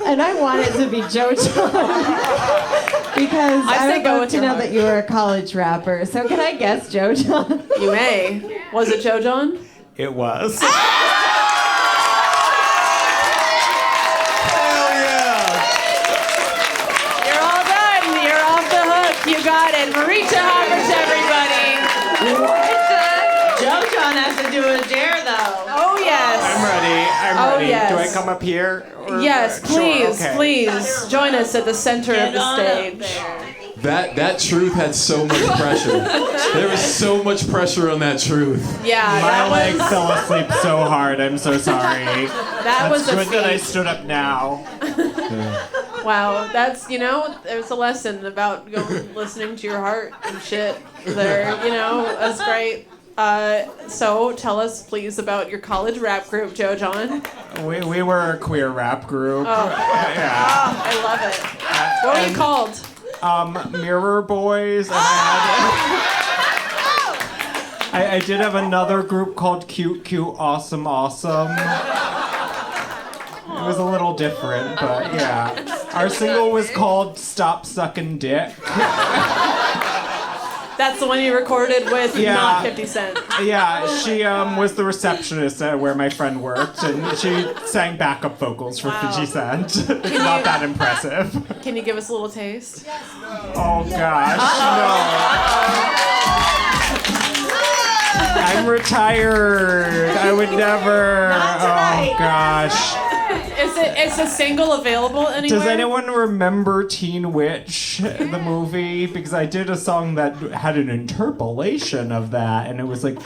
And I want it to be Joe John because I I say would go love with to your know heart. that you were a college rapper. So can I guess Joe John? You may. Was it Joe John? It was. Hell yeah! You're all done. You're off the hook. You got it. Marietje, Hauprich, everybody. Joe John has to do a dare, though. Oh, yes. I'm ready. I'm Oh, ready. yes. Do I come up here? Or- Yes, Sure, please, okay. please. Join us at the center of the stage. That truth had so much pressure. There was so much pressure on that truth. Yeah, My that leg was, fell asleep so hard. I'm so sorry. that was a Good that I feat. stood up now. Wow, that's, there's a lesson about listening to your heart and shit there, that's great. So tell us, please, about your college rap group, Joe John. We were a queer rap group. Oh, Yeah. I love it. What were you called? Mirror Boys. And I did have another group called Cute Cute Awesome Awesome. It was a little different, but yeah. Our single was called Stop Sucking Dick. That's the one you recorded with Yeah. not 50 Cent. Yeah, she was the receptionist at where my friend worked, and she sang backup vocals for Wow. 50 Cent. It's not that impressive. Can you give us a little taste? Oh gosh, no. I'm retired. I would never. Oh gosh. Is the single available anywhere? Does anyone remember Teen Witch, the movie? Because I did a song that had an interpolation of that, and it was like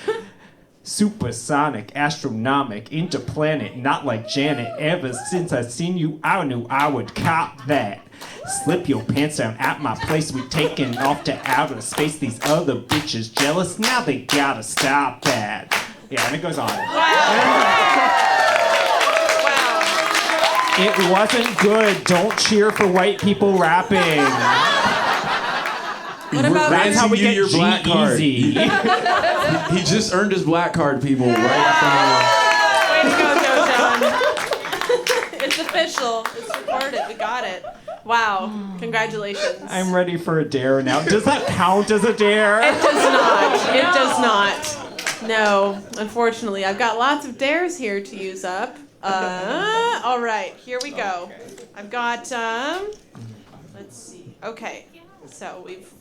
supersonic, astronomic, interplanet, not like Janet. Ever since I seen you, I knew I would cop that. Slip your pants down at my place, we taking off to outer space. These other bitches jealous, now they gotta stop that. Yeah, and it goes on. It wasn't good. Don't cheer for white people rapping. What about That's how we get your black card. G-Eazy. He just earned his black card, people, right in front Way to go, Joe John. It's official. It's recorded. We got it. Wow. Congratulations. I'm ready for a dare now. Does that count as a dare? It does not. It does not. No, unfortunately. I've got lots of dares here to use up. All right, here we go. I've got, let's see. Okay, so we've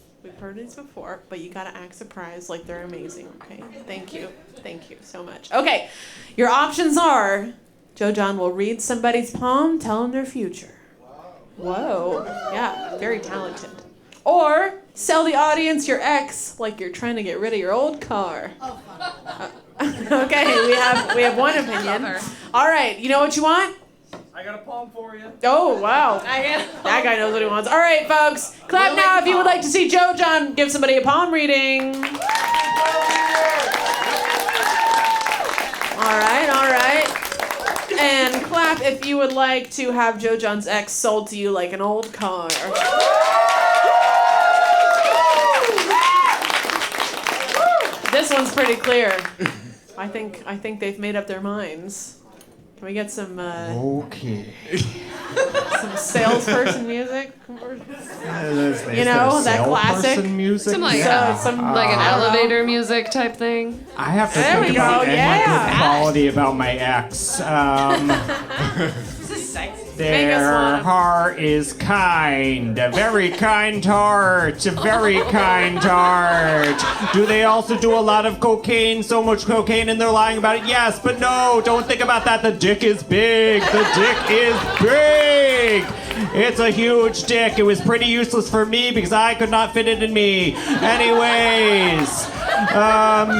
heard these before, but you gotta act surprised like they're amazing, okay? Thank you so much. Okay, your options are, Joe John will read somebody's palm, tell them their future. Whoa, yeah, very talented. Or sell the audience your ex like you're trying to get rid of your old car. Okay, we have one opinion. All right, you know what you want? I got a poem for you. Oh, wow. That guy knows what he wants. All right, folks. Clap now if you would like to see Joe John give somebody a palm reading. All right. And clap if you would like to have Joe John's ex sold to you like an old car. This one's pretty clear. I think they've made up their minds. Can we get some Okay. some salesperson music? You know, that classic music. Some like like an elevator music type thing. I have to There think we about go, any yeah. good quality about my ex. This is sexy. Their heart is kind, a very kind heart, a very kind heart. Do they also do a lot of cocaine, so much cocaine, and they're lying about it? Yes, but no, don't think about that. The dick is big. The dick is big. It's a huge dick. It was pretty useless for me because I could not fit it in me. Anyways,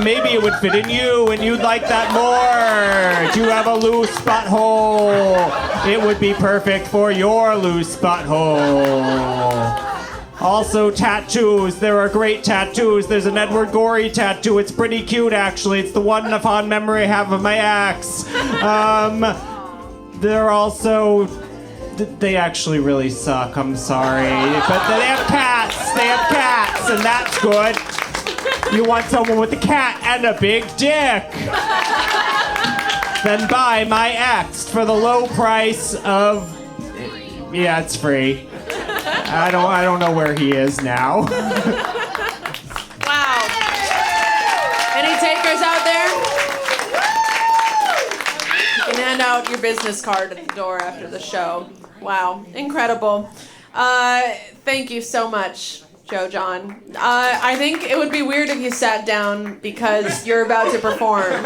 maybe it would fit in you and you'd like that more. Do you have a loose butthole? It would be perfect for your loose butthole. Also, tattoos. There are great tattoos. There's an Edward Gorey tattoo. It's pretty cute, actually. It's the one fond memory I have of my ex. They're also... They actually really suck. I'm sorry. But they have cats. They have cats, and that's good. You want someone with a cat and a big dick. Then buy my ex for the low price of... Yeah, it's free. I don't know where he is now. Wow. Any takers out there? You can hand out your business card at the door after the show. Wow, incredible. Thank you so much, Joe John. I think it would be weird if you sat down because you're about to perform.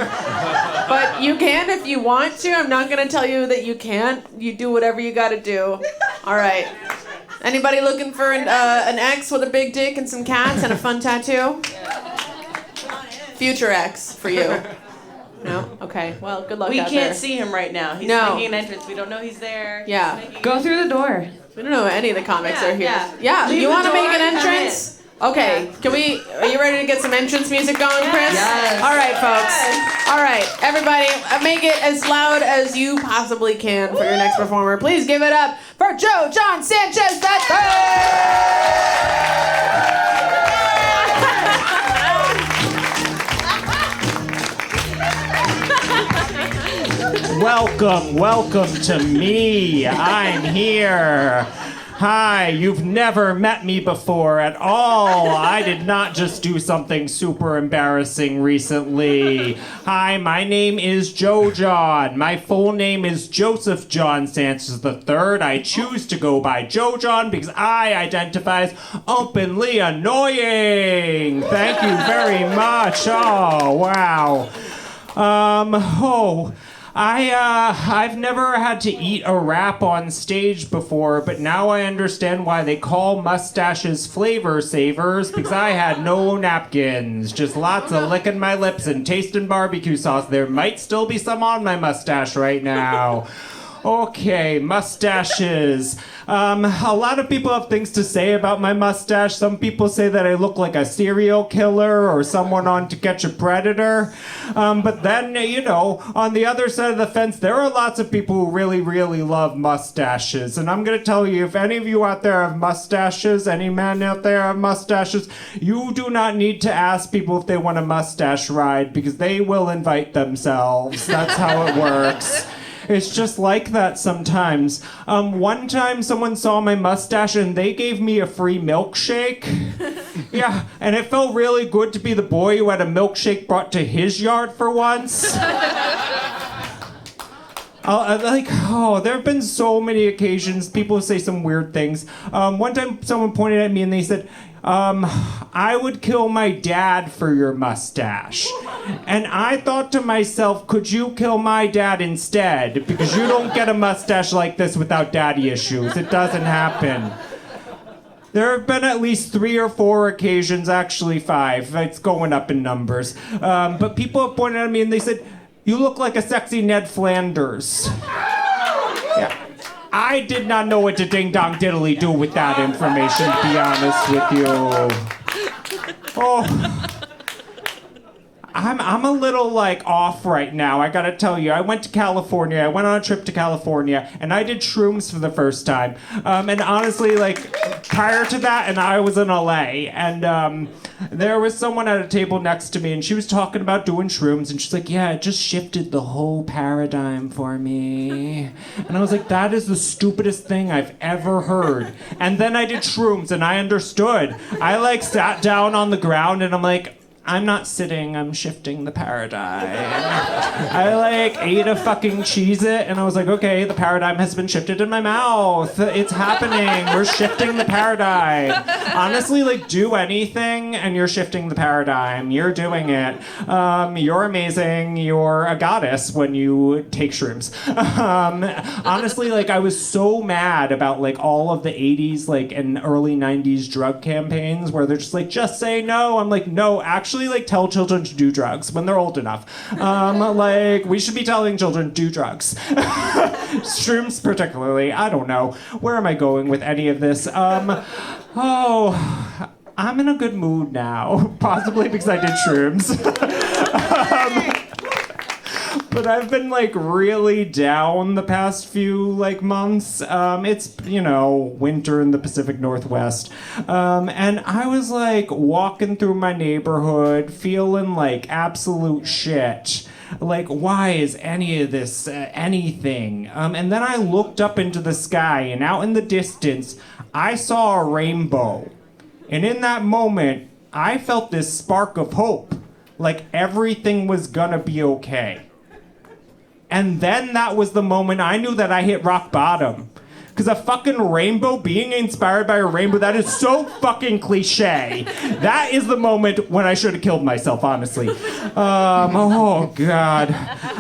But you can if you want to. I'm not going to tell you that you can't. You do whatever you got to do. All right. Anybody looking for an ex with a big dick and some cats and a fun tattoo? Future ex for you. No? Okay. Well, good luck We out can't there. see him right now. He's No. making an entrance. We don't know he's there. Yeah. Go through the door. We don't know any of the comics are here. Yeah. Leave You the want to door make an and come entrance? Okay. Are you ready to get some entrance music going, Chris? Yes. All right, folks. All right, everybody, make it as loud as you possibly can for your next performer. Please give it up for Joe John Sanchez. Welcome to me. I'm here. Hi, you've never met me before at all. I did not just do something super embarrassing recently. Hi, my name is Joe John. My full name is Joseph John Sanchez III. I choose to go by Joe John because I identify as openly annoying. Thank you very much. Oh, wow. I've never had to eat a wrap on stage before, but now I understand why they call mustaches flavor savers, because I had no napkins. Just lots of licking my lips and tasting barbecue sauce. There might still be some on my mustache right now. Okay, mustaches. A lot of people have things to say about my mustache. Some people say that I look like a serial killer or someone on To Catch a Predator. But then, on the other side of the fence, there are lots of people who really, really love mustaches. And I'm going to tell you, if any of you out there have mustaches, any men out there have mustaches, you do not need to ask people if they want a mustache ride because they will invite themselves. That's how it works. It's just like that sometimes. One time someone saw my mustache and they gave me a free milkshake. Yeah, and it felt really good to be the boy who had a milkshake brought to his yard for once. There have been so many occasions people say some weird things. One time someone pointed at me and they said, I would kill my dad for your mustache. And I thought to myself, could you kill my dad instead? Because you don't get a mustache like this without daddy issues. It doesn't happen. There have been at least 3 or 4 occasions, actually 5. It's going up in numbers. But people have pointed at me and they said, you look like a sexy Ned Flanders. Yeah. I did not know what to ding-dong diddly do with that information, to be honest with you. Oh. I'm a little like off right now. I gotta tell you, I went to California. I went on a trip to California, and I did shrooms for the first time. And honestly, like prior to that, and I was in LA, and there was someone at a table next to me, and she was talking about doing shrooms, and she's like, "Yeah, it just shifted the whole paradigm for me." And I was like, "That is the stupidest thing I've ever heard." And then I did shrooms, and I understood. I like sat down on the ground, and I'm like, I'm not sitting, I'm shifting the paradigm. I like ate a fucking Cheez-It and I was like, okay, the paradigm has been shifted in my mouth. It's happening. We're shifting the paradigm. Honestly, like do anything and you're shifting the paradigm. You're doing it. You're amazing. You're a goddess when you take shrooms. Honestly, like I was so mad about like all of the 80s like and early 90s drug campaigns where they're just like, just say no. I'm like, no, actually like tell children to do drugs when they're old enough. Like we should be telling children do drugs. Shrooms particularly. I don't know. Where am I going with any of this? I'm in a good mood now. Possibly because I did shrooms. But I've been like really down the past few like months. It's, you know, winter in the Pacific Northwest. And I was like walking through my neighborhood feeling like absolute shit. Like, why is any of this anything? And then I looked up into the sky and out in the distance, I saw a rainbow. And in that moment, I felt this spark of hope. Like everything was gonna be okay. And then that was the moment I knew that I hit rock bottom. Because a fucking rainbow, being inspired by a rainbow, that is so fucking cliche. That is the moment when I should have killed myself, honestly. Oh, God.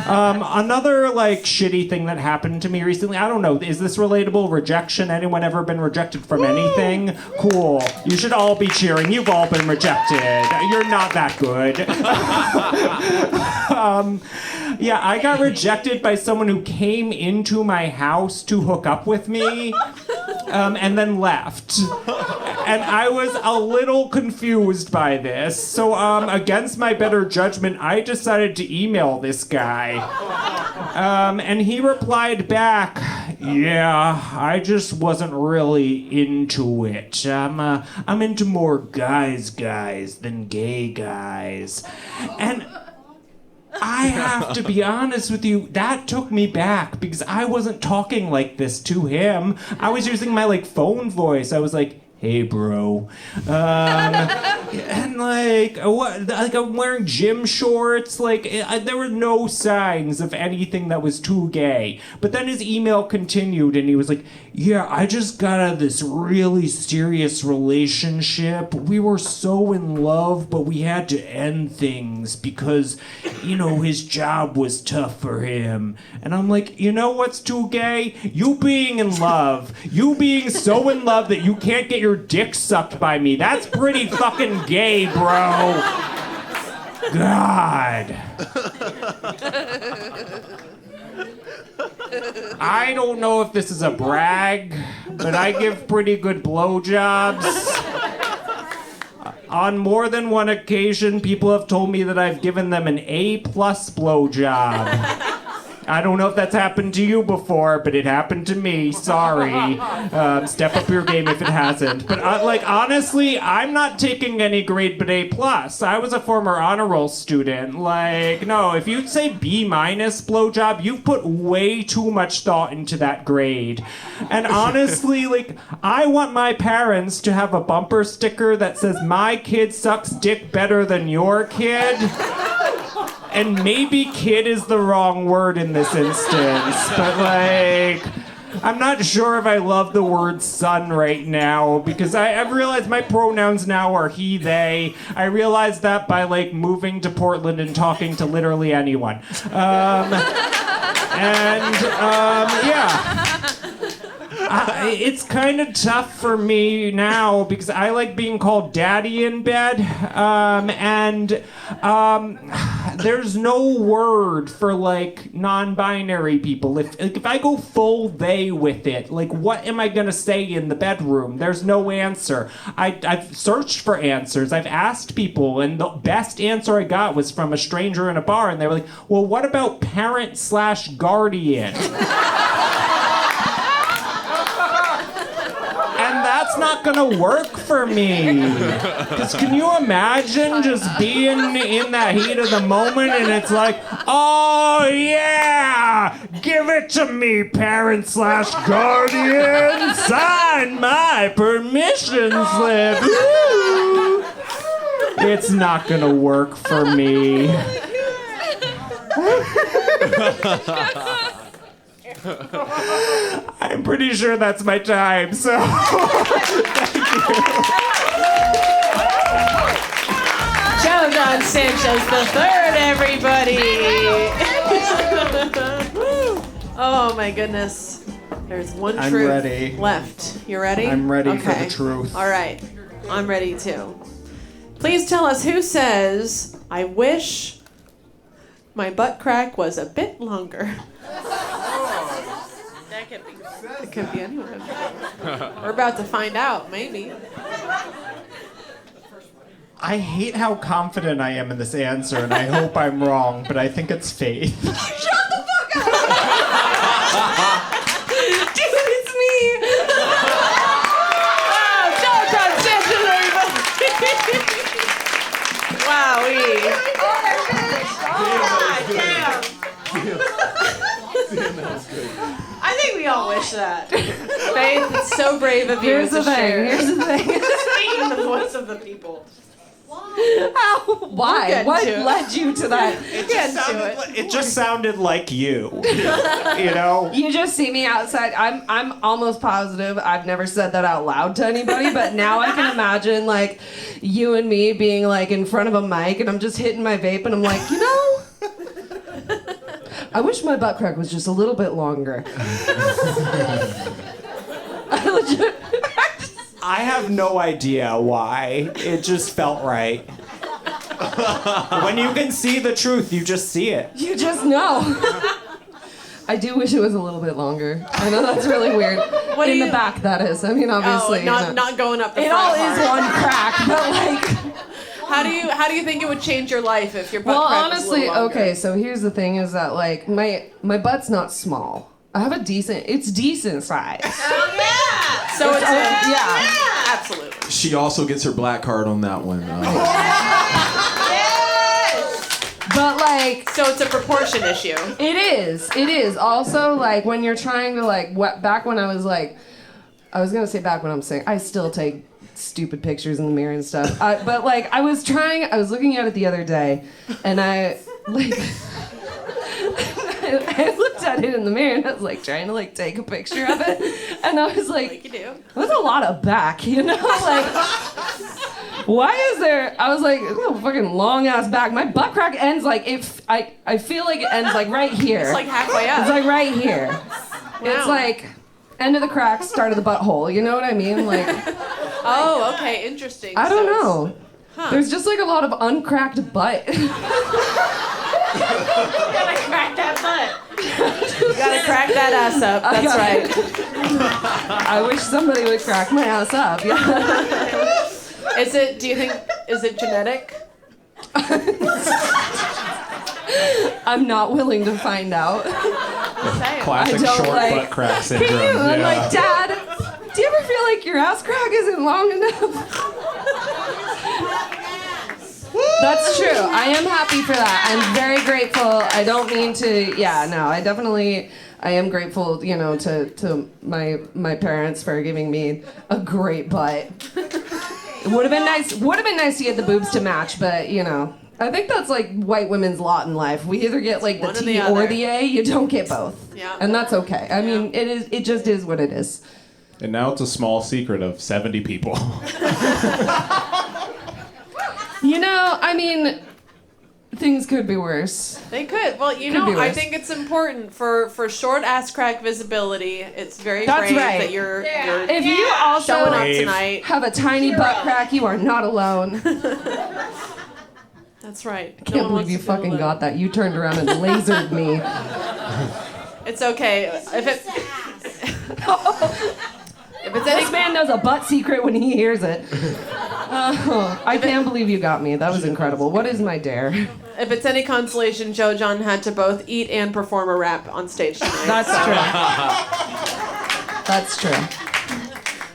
Another, like, shitty thing that happened to me recently, I don't know, is this relatable? Rejection? Anyone ever been rejected from anything? Cool. You should all be cheering. You've all been rejected. You're not that good. Yeah, I got rejected by someone who came into my house to hook up with me, and then left. And I was a little confused by this. So, against my better judgment, I decided to email this guy. And he replied back, yeah, I just wasn't really into it. I'm into more guys than gay guys. And I have to be honest with you, that took me back because I wasn't talking like this to him. I was using my like phone voice. I was like, hey bro. And like, what? Like I'm wearing gym shorts. Like there were no signs of anything that was too gay. But then his email continued and he was like, yeah, I just got out of this really serious relationship. We were so in love, but we had to end things because, you know, his job was tough for him. And I'm like, you know what's too gay? You being in love. You being so in love that you can't get your dick sucked by me. That's pretty fucking gay, bro. God. I don't know if this is a brag, but I give pretty good blowjobs. On more than one occasion, people have told me that I've given them an A+ blowjob. I don't know if that's happened to you before, but it happened to me. Sorry. Step up your game if it hasn't. But like honestly, I'm not taking any grade but A+. I was a former honor roll student. Like, no, if you say B- blowjob, you've put way too much thought into that grade. And honestly, like, I want my parents to have a bumper sticker that says, my kid sucks dick better than your kid. And maybe kid is the wrong word in this instance, but like, I'm not sure if I love the word son right now because I've realized my pronouns now are he, they. I realized that by like moving to Portland and talking to literally anyone. Yeah. It's kind of tough for me now because I like being called daddy in bed, and there's no word for like non-binary people. If I go full they with it, like what am I gonna say in the bedroom? There's no answer. I've searched for answers. I've asked people, and the best answer I got was from a stranger in a bar, and they were like, well, what about parent/guardian? And that's not gonna work for me. Because can you imagine just being in that heat of the moment and it's like, oh yeah, give it to me, parent/guardian, sign my permission slip. Woo. It's not gonna work for me. I'm pretty sure that's my time, so thank you. Julian Sanchez the third, everybody. Oh my goodness. There's one I'm truth ready. left. You ready? I'm ready okay. for the truth. All right. I'm ready too. Please tell us who says, I wish my butt crack was a bit longer. It could be anyone. We're about to find out, maybe. I hate how confident I am in this answer, and I hope I'm wrong, but I think it's Faith. Shut the fuck up! Dude, it's me! Wow, Julian Sanchez, everybody! Wowee. I think we all wish that. Faith, it's so brave of you Here's to the thing. share. Here's the thing. Speaking the voice of the people. How? Why? What led you to that? It just sounded like you. You know? You just see me outside. I'm almost positive I've never said that out loud to anybody, but now I can imagine like you and me being like in front of a mic and I'm just hitting my vape and I'm like, you know, I wish my butt crack was just a little bit longer. I have no idea why. It just felt right. When you can see the truth, you just see it. You just know. I do wish it was a little bit longer. I know that's really weird. What in do the back, that is. I mean, obviously. Not going up the it front all part. is one crack, but like. How do you think it would change your life if your butt Well, crack was a honestly, little longer? okay. So here's the thing: is that like my butt's not small. I have it's decent size. Oh yeah. So it's yeah. Absolutely. She also gets her black card on that one. But like, so it's a proportion issue. It is. It is. Also, like when you're trying to like, back when I was like, I was gonna say back when I'm saying I still take stupid pictures in the mirror and stuff. But like, I was looking at it the other day, and I like. I looked at it in the mirror and I was like trying to like take a picture of it, and I was like you do. There's a lot of back, you know, like why is there? I was like, this is a fucking long ass back. My butt crack ends like I feel like it ends like right here. It's like halfway up. It's like right here. Wow. It's like end of the crack, start of the butthole. You know what I mean? Like. Oh, okay, interesting. I don't know. Huh. There's just like a lot of uncracked butt. You gotta crack that butt. You gotta crack that ass up. That's right. I wish somebody would crack my ass up. Yeah. Is it genetic? I'm not willing to find out. Classic short butt crack syndrome. Can you? I'm Yeah. like, Dad, do you ever feel like your ass crack isn't long enough? That's true. I am happy for that. I'm very grateful. I don't mean to. Yeah, no. I am grateful. You know, to my parents for giving me a great butt. It would have been nice. Would have been nice to get the boobs to match, but you know, I think that's like white women's lot in life. We either get like the T or the A. You don't get both. Yeah. And that's okay. I mean, it is. It just is what it is. And now it's a small secret of 70 people. You know, I mean, things could be worse. They could. Well, you Could be know, I worse. think it's important for short ass crack visibility. It's very That's brave right. that you're If you also showing up tonight. have a tiny butt crack, you are not alone. That's right. I can't believe you fucking got that. You turned around and lasered me. It's okay. If it's This man knows a butt secret when he hears it. I can't believe you got me. That was incredible. What is my dare? If it's any consolation, Joe John had to both eat and perform a rap on stage tonight. That's true. That's true.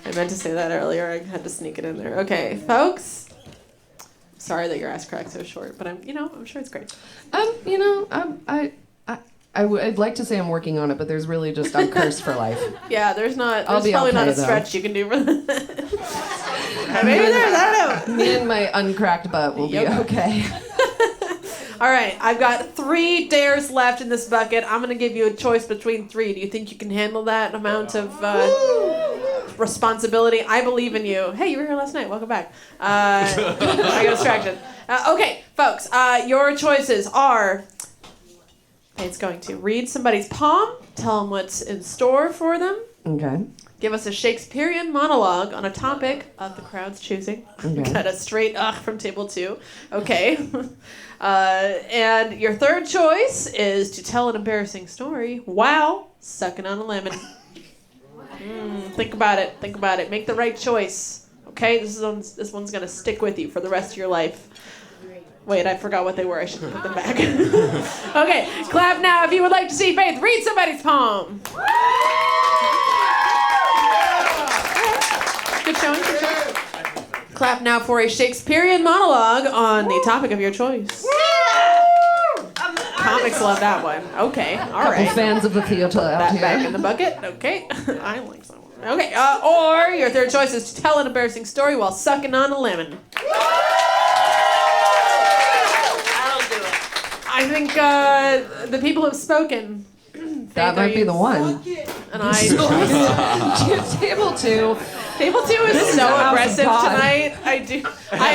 I meant to say that earlier. I had to sneak it in there. Okay, folks. Sorry that your ass crack's so short, but I'm sure it's great. I'd like to say I'm working on it, but there's really just, I'm cursed for life. Yeah, there's probably okay, not a though. stretch you can do for that. Maybe there's, I don't know. Me and my uncracked butt will be okay. All right, I've got 3 dares left in this bucket. I'm going to give you a choice between 3. Do you think you can handle that amount of responsibility? I believe in you. Hey, you were here last night. Welcome back. I got distracted. Okay, folks, your choices are... It's going to read somebody's palm, tell them what's in store for them. Okay. Give us a Shakespearean monologue on a topic of the crowd's choosing. Okay. Got a straight from table 2. Okay. And your third choice is to tell an embarrassing story while sucking on a lemon. Think about it. Think about it. Make the right choice. Okay? This one's going to stick with you for the rest of your life. Wait, I forgot what they were. I should put them back. Okay, clap now if you would like to see Faith read somebody's palm. Good showing, good showing. Clap now for a Shakespearean monologue on the topic of your choice. Comics love that one. Okay, all right. Couple fans of the theater out That here. back in the bucket. Okay, I like that one. Okay, or your third choice is to tell an embarrassing story while sucking on a lemon. I think the people have spoken. That might be the one. And I... Table 2. Table 2 is so aggressive tonight. I do... I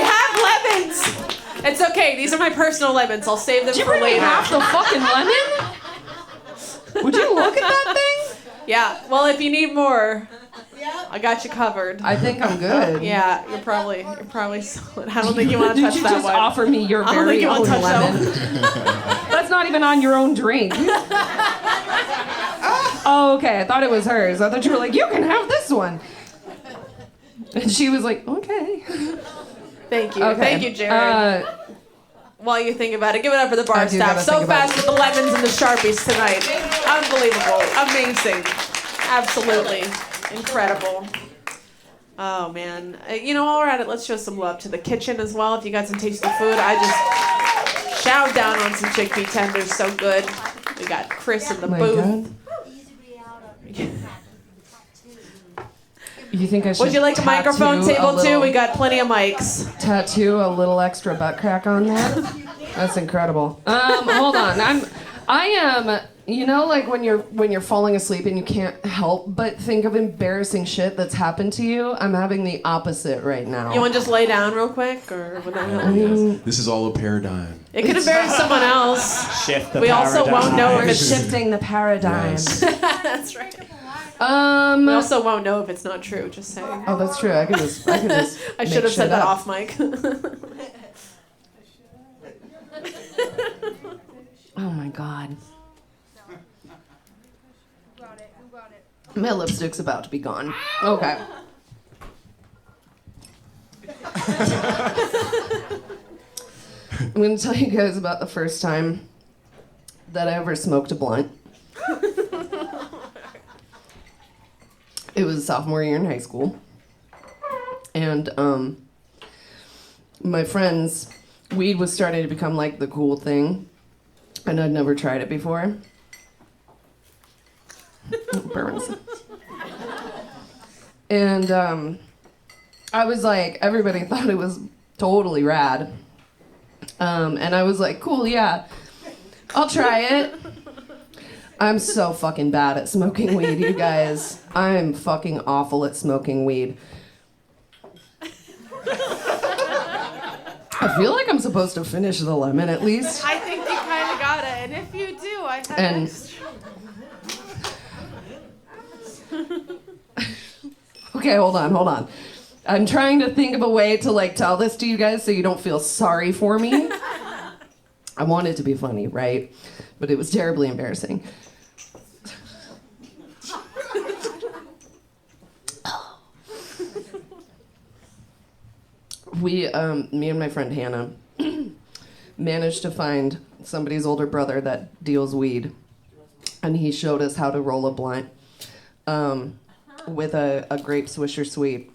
have lemons! It's okay. These are my personal lemons. I'll save them Did you for bring me later. half the fucking lemon? Would you look at that thing? Yeah. Well, if you need more... I got you covered. I think I'm good. Yeah, you're probably solid. I don't think you want to touch Did you that just one. offer me your I don't think very you own want to touch lemon? That's not even on your own drink. Oh, okay. I thought it was hers. I thought you were like, you can have this one. And she was like, okay. Thank you. Okay. Thank you, Jared. While you think about it, give it up for the bar I do staff. gotta So think about fast it. with the lemons and the Sharpies tonight. Unbelievable. Amazing. Absolutely. Incredible. Oh, man. While we're at it, let's show some love to the kitchen as well. If you got some tasty food, I just chowed down on some chickpea tenders. So good. We got Chris in the booth. You think I should Would you like a microphone table too? We got plenty of mics. Tattoo a little extra butt crack on there? That's incredible. Hold on. I am, like when you're falling asleep and you can't help but think of embarrassing shit that's happened to you. I'm having the opposite right now. You want to just lay down real quick, or would that help? This is all a paradigm. It could embarrass someone else. Shift the We also paradigm. won't know if We're it's shifting the paradigm. Yes. That's right. We also won't know if it's not true. Just saying. Oh, that's true. I could just. I should have said that off mic. Oh my god. My lipstick's about to be gone. Okay. I'm gonna tell you guys about the first time that I ever smoked a blunt. It was sophomore year in high school. And my friends, weed was starting to become like the cool thing. And I'd never tried it before. It burns. And I was like, everybody thought it was totally rad. And I was like, cool, yeah, I'll try it. I'm so fucking bad at smoking weed, you guys. I'm fucking awful at smoking weed. I feel like I'm supposed to finish the lemon at least. I think you kind of got it, and if you do, I have And- extra. Okay, hold on. I'm trying to think of a way to like tell this to you guys so you don't feel sorry for me. I want it to be funny, right? But it was terribly embarrassing. Me and my friend Hannah managed to find somebody's older brother that deals weed, and he showed us how to roll a blunt with a grape Swisher Sweet.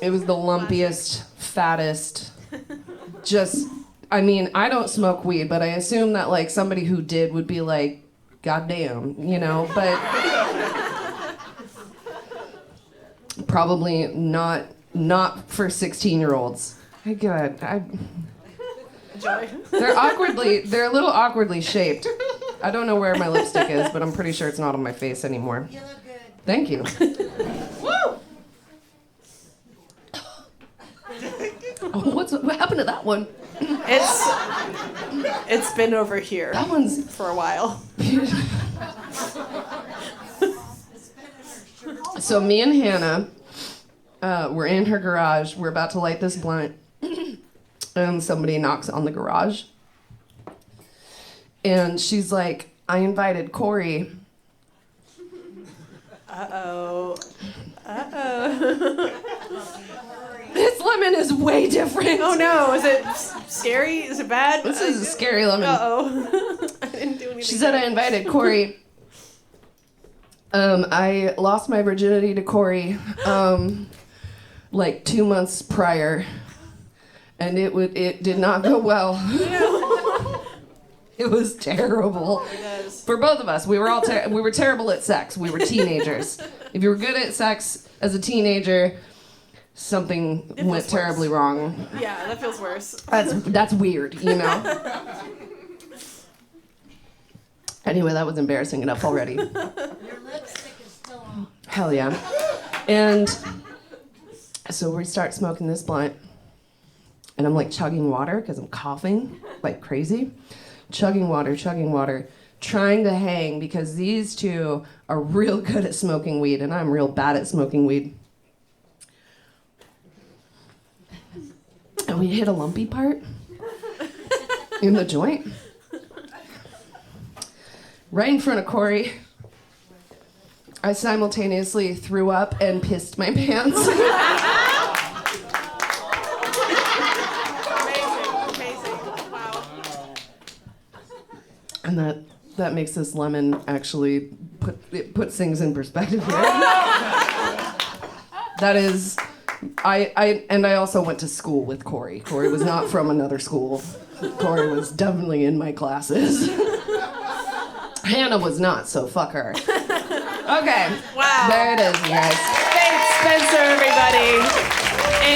It was the lumpiest, fattest, I mean, I don't smoke weed, but I assume that like somebody who did would be like, goddamn, you know, but probably not for 16-year-olds. My God, they're a little awkwardly shaped. I don't know where my lipstick is, but I'm pretty sure it's not on my face anymore. You look good. Thank you. Woo! Oh, what happened to that one? It's been over here. That one's for a while. So me and Hannah, we're in her garage. We're about to light this blunt, and somebody knocks on the garage. And she's like, "I invited Corey." Uh-oh. This lemon is way different. Oh no, is it scary? Is it bad? This is a scary lemon. Uh-oh. I didn't do anything. She said I invited Corey. I lost my virginity to Corey like 2 months prior, and it did not go well. It was terrible for both of us. We were we were terrible at sex. We were teenagers. If you were good at sex as a teenager, something went terribly wrong. Yeah, that feels worse. That's weird, you know. Anyway, that was embarrassing enough already. Your lipstick is still on. Hell yeah. And so we start smoking this blunt, and I'm like chugging water because I'm coughing like crazy. Chugging water, trying to hang because these two are real good at smoking weed, and I'm real bad at smoking weed. And we hit a lumpy part in the joint. Right in front of Corey. I simultaneously threw up and pissed my pants. Amazing. Wow. And that makes this lemon actually puts things in perspective here. That is, I also went to school with Corey. Corey was not from another school. Corey was definitely in my classes. Hannah was not, so fuck her. Okay. Wow. There it is, you guys. Thanks, Spencer, everybody.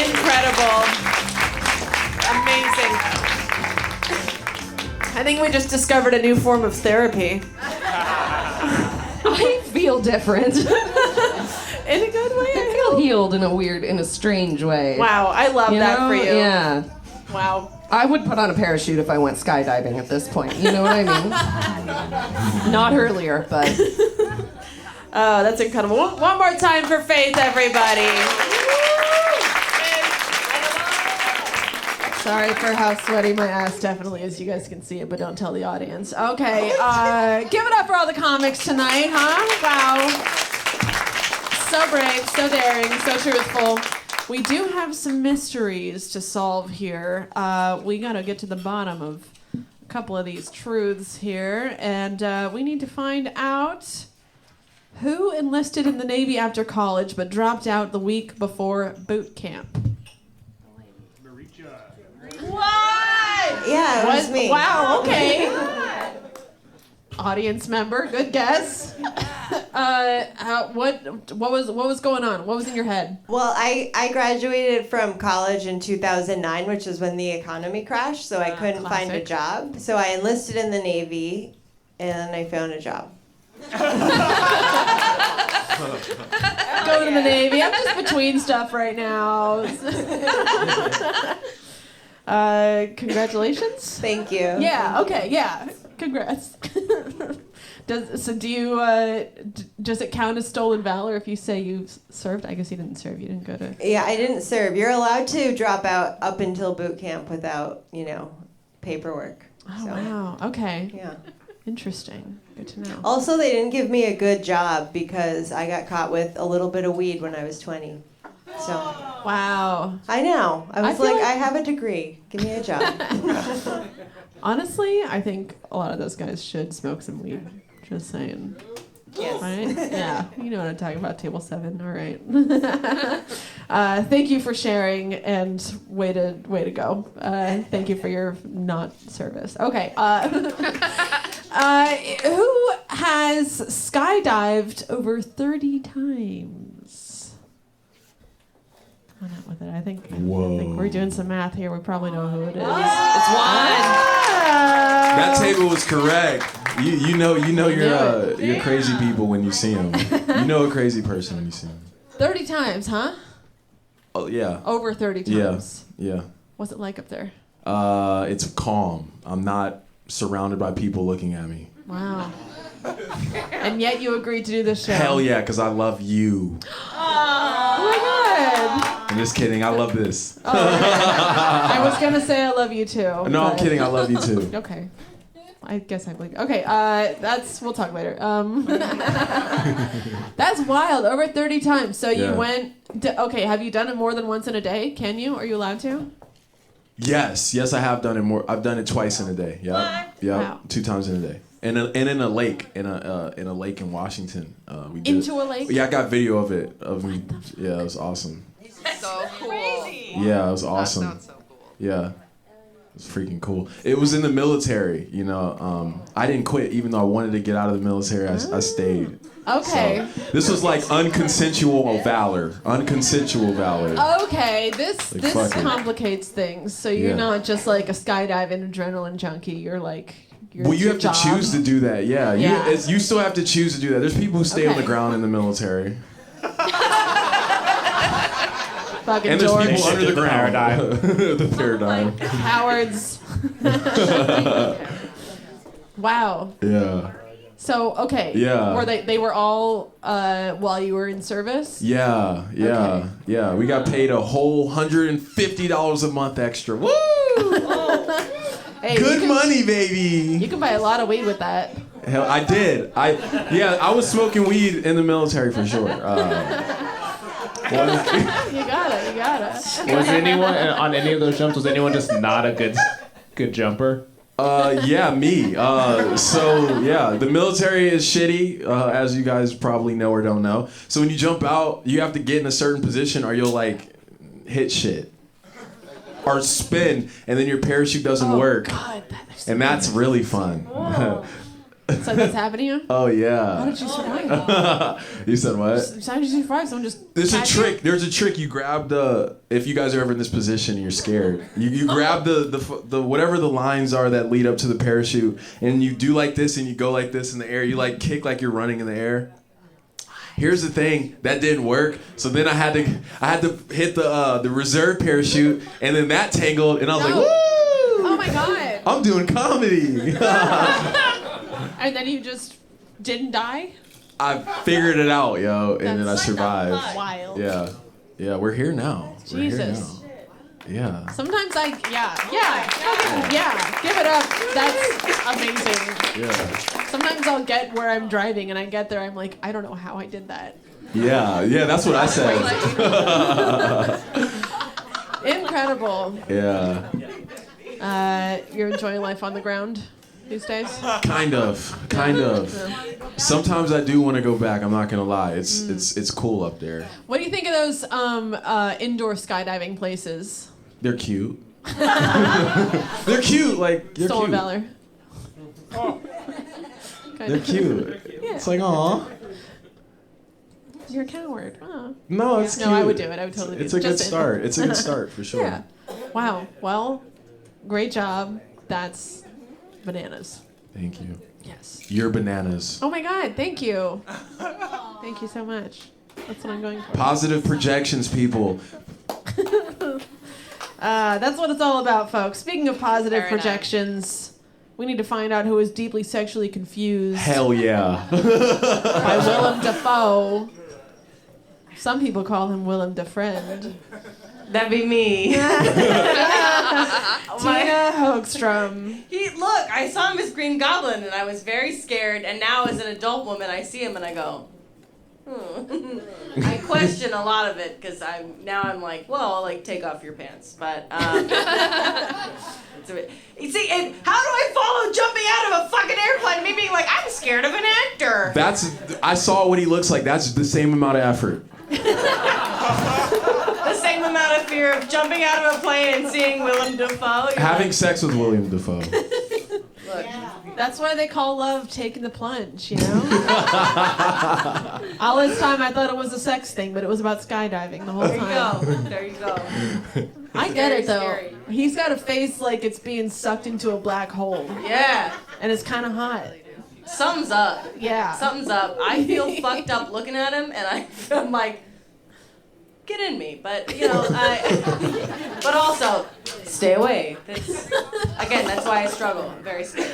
Incredible. Amazing. I think we just discovered a new form of therapy. I feel different. In a good way. I feel healed in a strange way. Wow, I love that for you. Yeah. Wow. I would put on a parachute if I went skydiving at this point. You know what I mean? Not earlier, but... Oh, that's incredible. One more time for Faith, everybody. Sorry for how sweaty my ass definitely is. You guys can see it, but don't tell the audience. Okay, give it up for all the comics tonight, huh? Wow. So brave, so daring, so truthful. We do have some mysteries to solve here. We gotta get to the bottom of a couple of these truths here, and we need to find out who enlisted in the Navy after college but dropped out the week before boot camp. Marietje. What? Yeah, it was me. Wow, okay. Audience member, good guess. What was going on? What was in your head? Well, I graduated from college in 2009, which is when the economy crashed, so I couldn't find a job. So I enlisted in the Navy, and I found a job. Going to the Navy. I'm just between stuff right now. Congratulations. Thank you. Yeah, okay, yeah. Congrats. Does it count as stolen valor if you say you served? I guess you didn't serve. You didn't go to. Yeah, I didn't serve. You're allowed to drop out up until boot camp without, paperwork. Oh, wow. Okay. Yeah. Interesting. Good to know. Also, they didn't give me a good job because I got caught with a little bit of weed when I was 20. So. Wow. I know. I was like I have a degree. Give me a job. Honestly, I think a lot of those guys should smoke some weed. Just saying. Yes. Right? Yeah. You know what I'm talking about. Table 7. All right. Thank you for sharing and way to go. Thank you for your not service. Okay. Who has skydived over 30 times? Come on out with it. I think we're doing some math here. We probably know who it is. It's Juan. That table was correct. You know you're crazy people when you see them. You know a crazy person when you see them. 30 times, huh? Oh yeah. Over 30 times. Yeah. What's it like up there? It's calm. I'm not surrounded by people looking at me. Wow. And yet you agreed to do this show. Hell yeah, because I love you. Oh my God. I'm just kidding. I love this. Oh, I was gonna say I love you too. No, I'm kidding. I love you too. Okay. I guess I believe. Okay, we'll talk later. That's wild. Over 30 times. So you went. Okay, have you done it more than once in a day? Can you? Are you allowed to? Yes, I have done it more. I've done it twice in a day. Yeah, Wow. 2 times in a day. And in a lake, in a lake in Washington. We did Into a lake? Yeah, I got video of it. Yeah, it was awesome. So cool. Yeah, it was awesome. That sounds so cool. Yeah, it was freaking cool. It was in the military. I didn't quit even though I wanted to get out of the military. I stayed. Okay. So, this was like unconsensual valor. Unconsensual valor. Okay, this fuck it. complicates things. So you're not just like a skydiving adrenaline junkie. You're like. Well, you have to choose to do that. Yeah, Yeah. You still have to choose to do that. There's people who stay on the ground in the military. Fucking And there's George. people under the ground. paradigm. The paradigm. Cowards. Wow. Yeah. So okay. Yeah. Were they were all while you were in service? Yeah. We got paid a whole $150 a month extra. Woo! Hey, Good money, baby. You can buy a lot of weed with that. Hell, I did. I was smoking weed in the military for sure. You gotta. Was anyone on any of those jumps? Was anyone just not a good jumper? Yeah, me. The military is shitty, as you guys probably know or don't know. So when you jump out, you have to get in a certain position or you'll like hit shit. Or spin, and then your parachute doesn't work. God, and that's really fun. So that's happened to you? Oh, yeah. How did you survive? You said what? How did you survive? Someone just. There's a trick. There's a trick. You grab if you guys are ever in this position and you're scared, you grab the whatever the lines are that lead up to the parachute, and you do like this, and you go like this in the air. You like kick like you're running in the air. Here's the thing, that didn't work. So then I had to hit the reserve parachute, and then that tangled, and I was like, woo! Oh my God! I'm doing comedy. And then you just didn't die? I figured it out, yo, and then I That's survived. wild. Yeah, we're here now. We're here Jesus. now. Yeah. Sometimes give it up. That's amazing. Yeah. Sometimes I'll get where I'm driving and I get there, I'm like, I don't know how I did that. Yeah, that's what I said. Incredible. Yeah. You're enjoying life on the ground these days? Kind of. Sometimes I do want to go back, I'm not gonna lie. It's cool up there. What do you think of those indoor skydiving places? They're cute. They're cute, like they're Stolen cute. valor. They're cute. Yeah. It's like, aw. You're a coward. Oh. No, it's cute. No, I would do it. I would totally do it. It's a good start. It's a good start for sure. Yeah. Wow. Well, great job. That's bananas. Thank you. Yes. You're bananas. Oh my God. Thank you. Thank you so much. That's what I'm going for. Positive projections, people. That's what it's all about, folks. Speaking of positive Paradigm. projections, We need to find out who is deeply sexually confused Hell yeah. by Willem Dafoe. Some people call him Willem Defriend. That'd be me. Tina Hogstrom. Look, I saw him as Green Goblin and I was very scared, and now as an adult woman I see him and I go, I question a lot of it because I'm like, well, like, take off your pants, but you see, and how do I follow jumping out of a fucking airplane? Me being like, I'm scared of an actor. I saw what he looks like. That's the same amount of effort. The same amount of fear of jumping out of a plane and seeing Willem Dafoe. Having sex with William Dafoe. Look. That's why they call love taking the plunge, you know? All this time I thought it was a sex thing, but it was about skydiving the whole time. There you go. I get it though. Scary. He's got a face like it's being sucked into a black hole. Yeah. And it's kind of hot. Something's up. Yeah. Something's up. I feel fucked up looking at him, and I'm like, get in me. But, you know, but also, stay away. That's why I struggle. I'm very scared.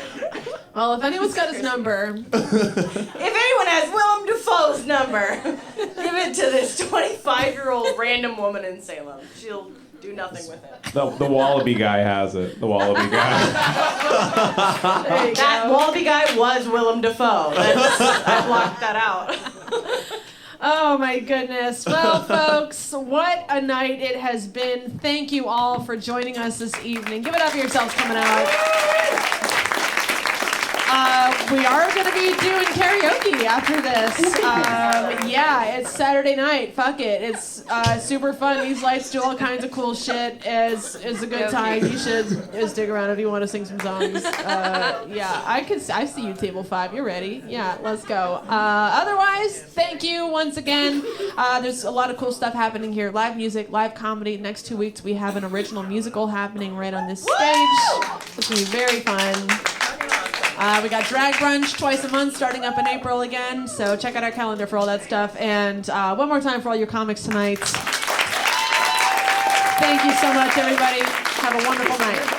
Well, if anyone's got his number. If anyone has Willem Dafoe's number, give it to this 25-year-old random woman in Salem. She'll do nothing with it. The Wallaby guy has it. The Wallaby guy. That Wallaby guy was Willem Dafoe. I blocked that out. Oh my goodness. Well, folks, what a night it has been. Thank you all for joining us this evening. Give it up for yourselves coming out. We are going to be doing karaoke after this. Yeah, it's Saturday night. Fuck it. It's super fun. These lights do all kinds of cool shit. It's a good time. You should stick around if you want to sing some songs. Yeah, I see you, Table 5. You're ready. Yeah, let's go. Otherwise, thank you once again. There's a lot of cool stuff happening here. Live music, live comedy. Next 2 weeks, we have an original musical happening right on this stage. It's going to be very fun. We got Drag Brunch twice a month starting up in April again, so check out our calendar for all that stuff. And one more time for all your comics tonight. Thank you so much, everybody. Have a wonderful night.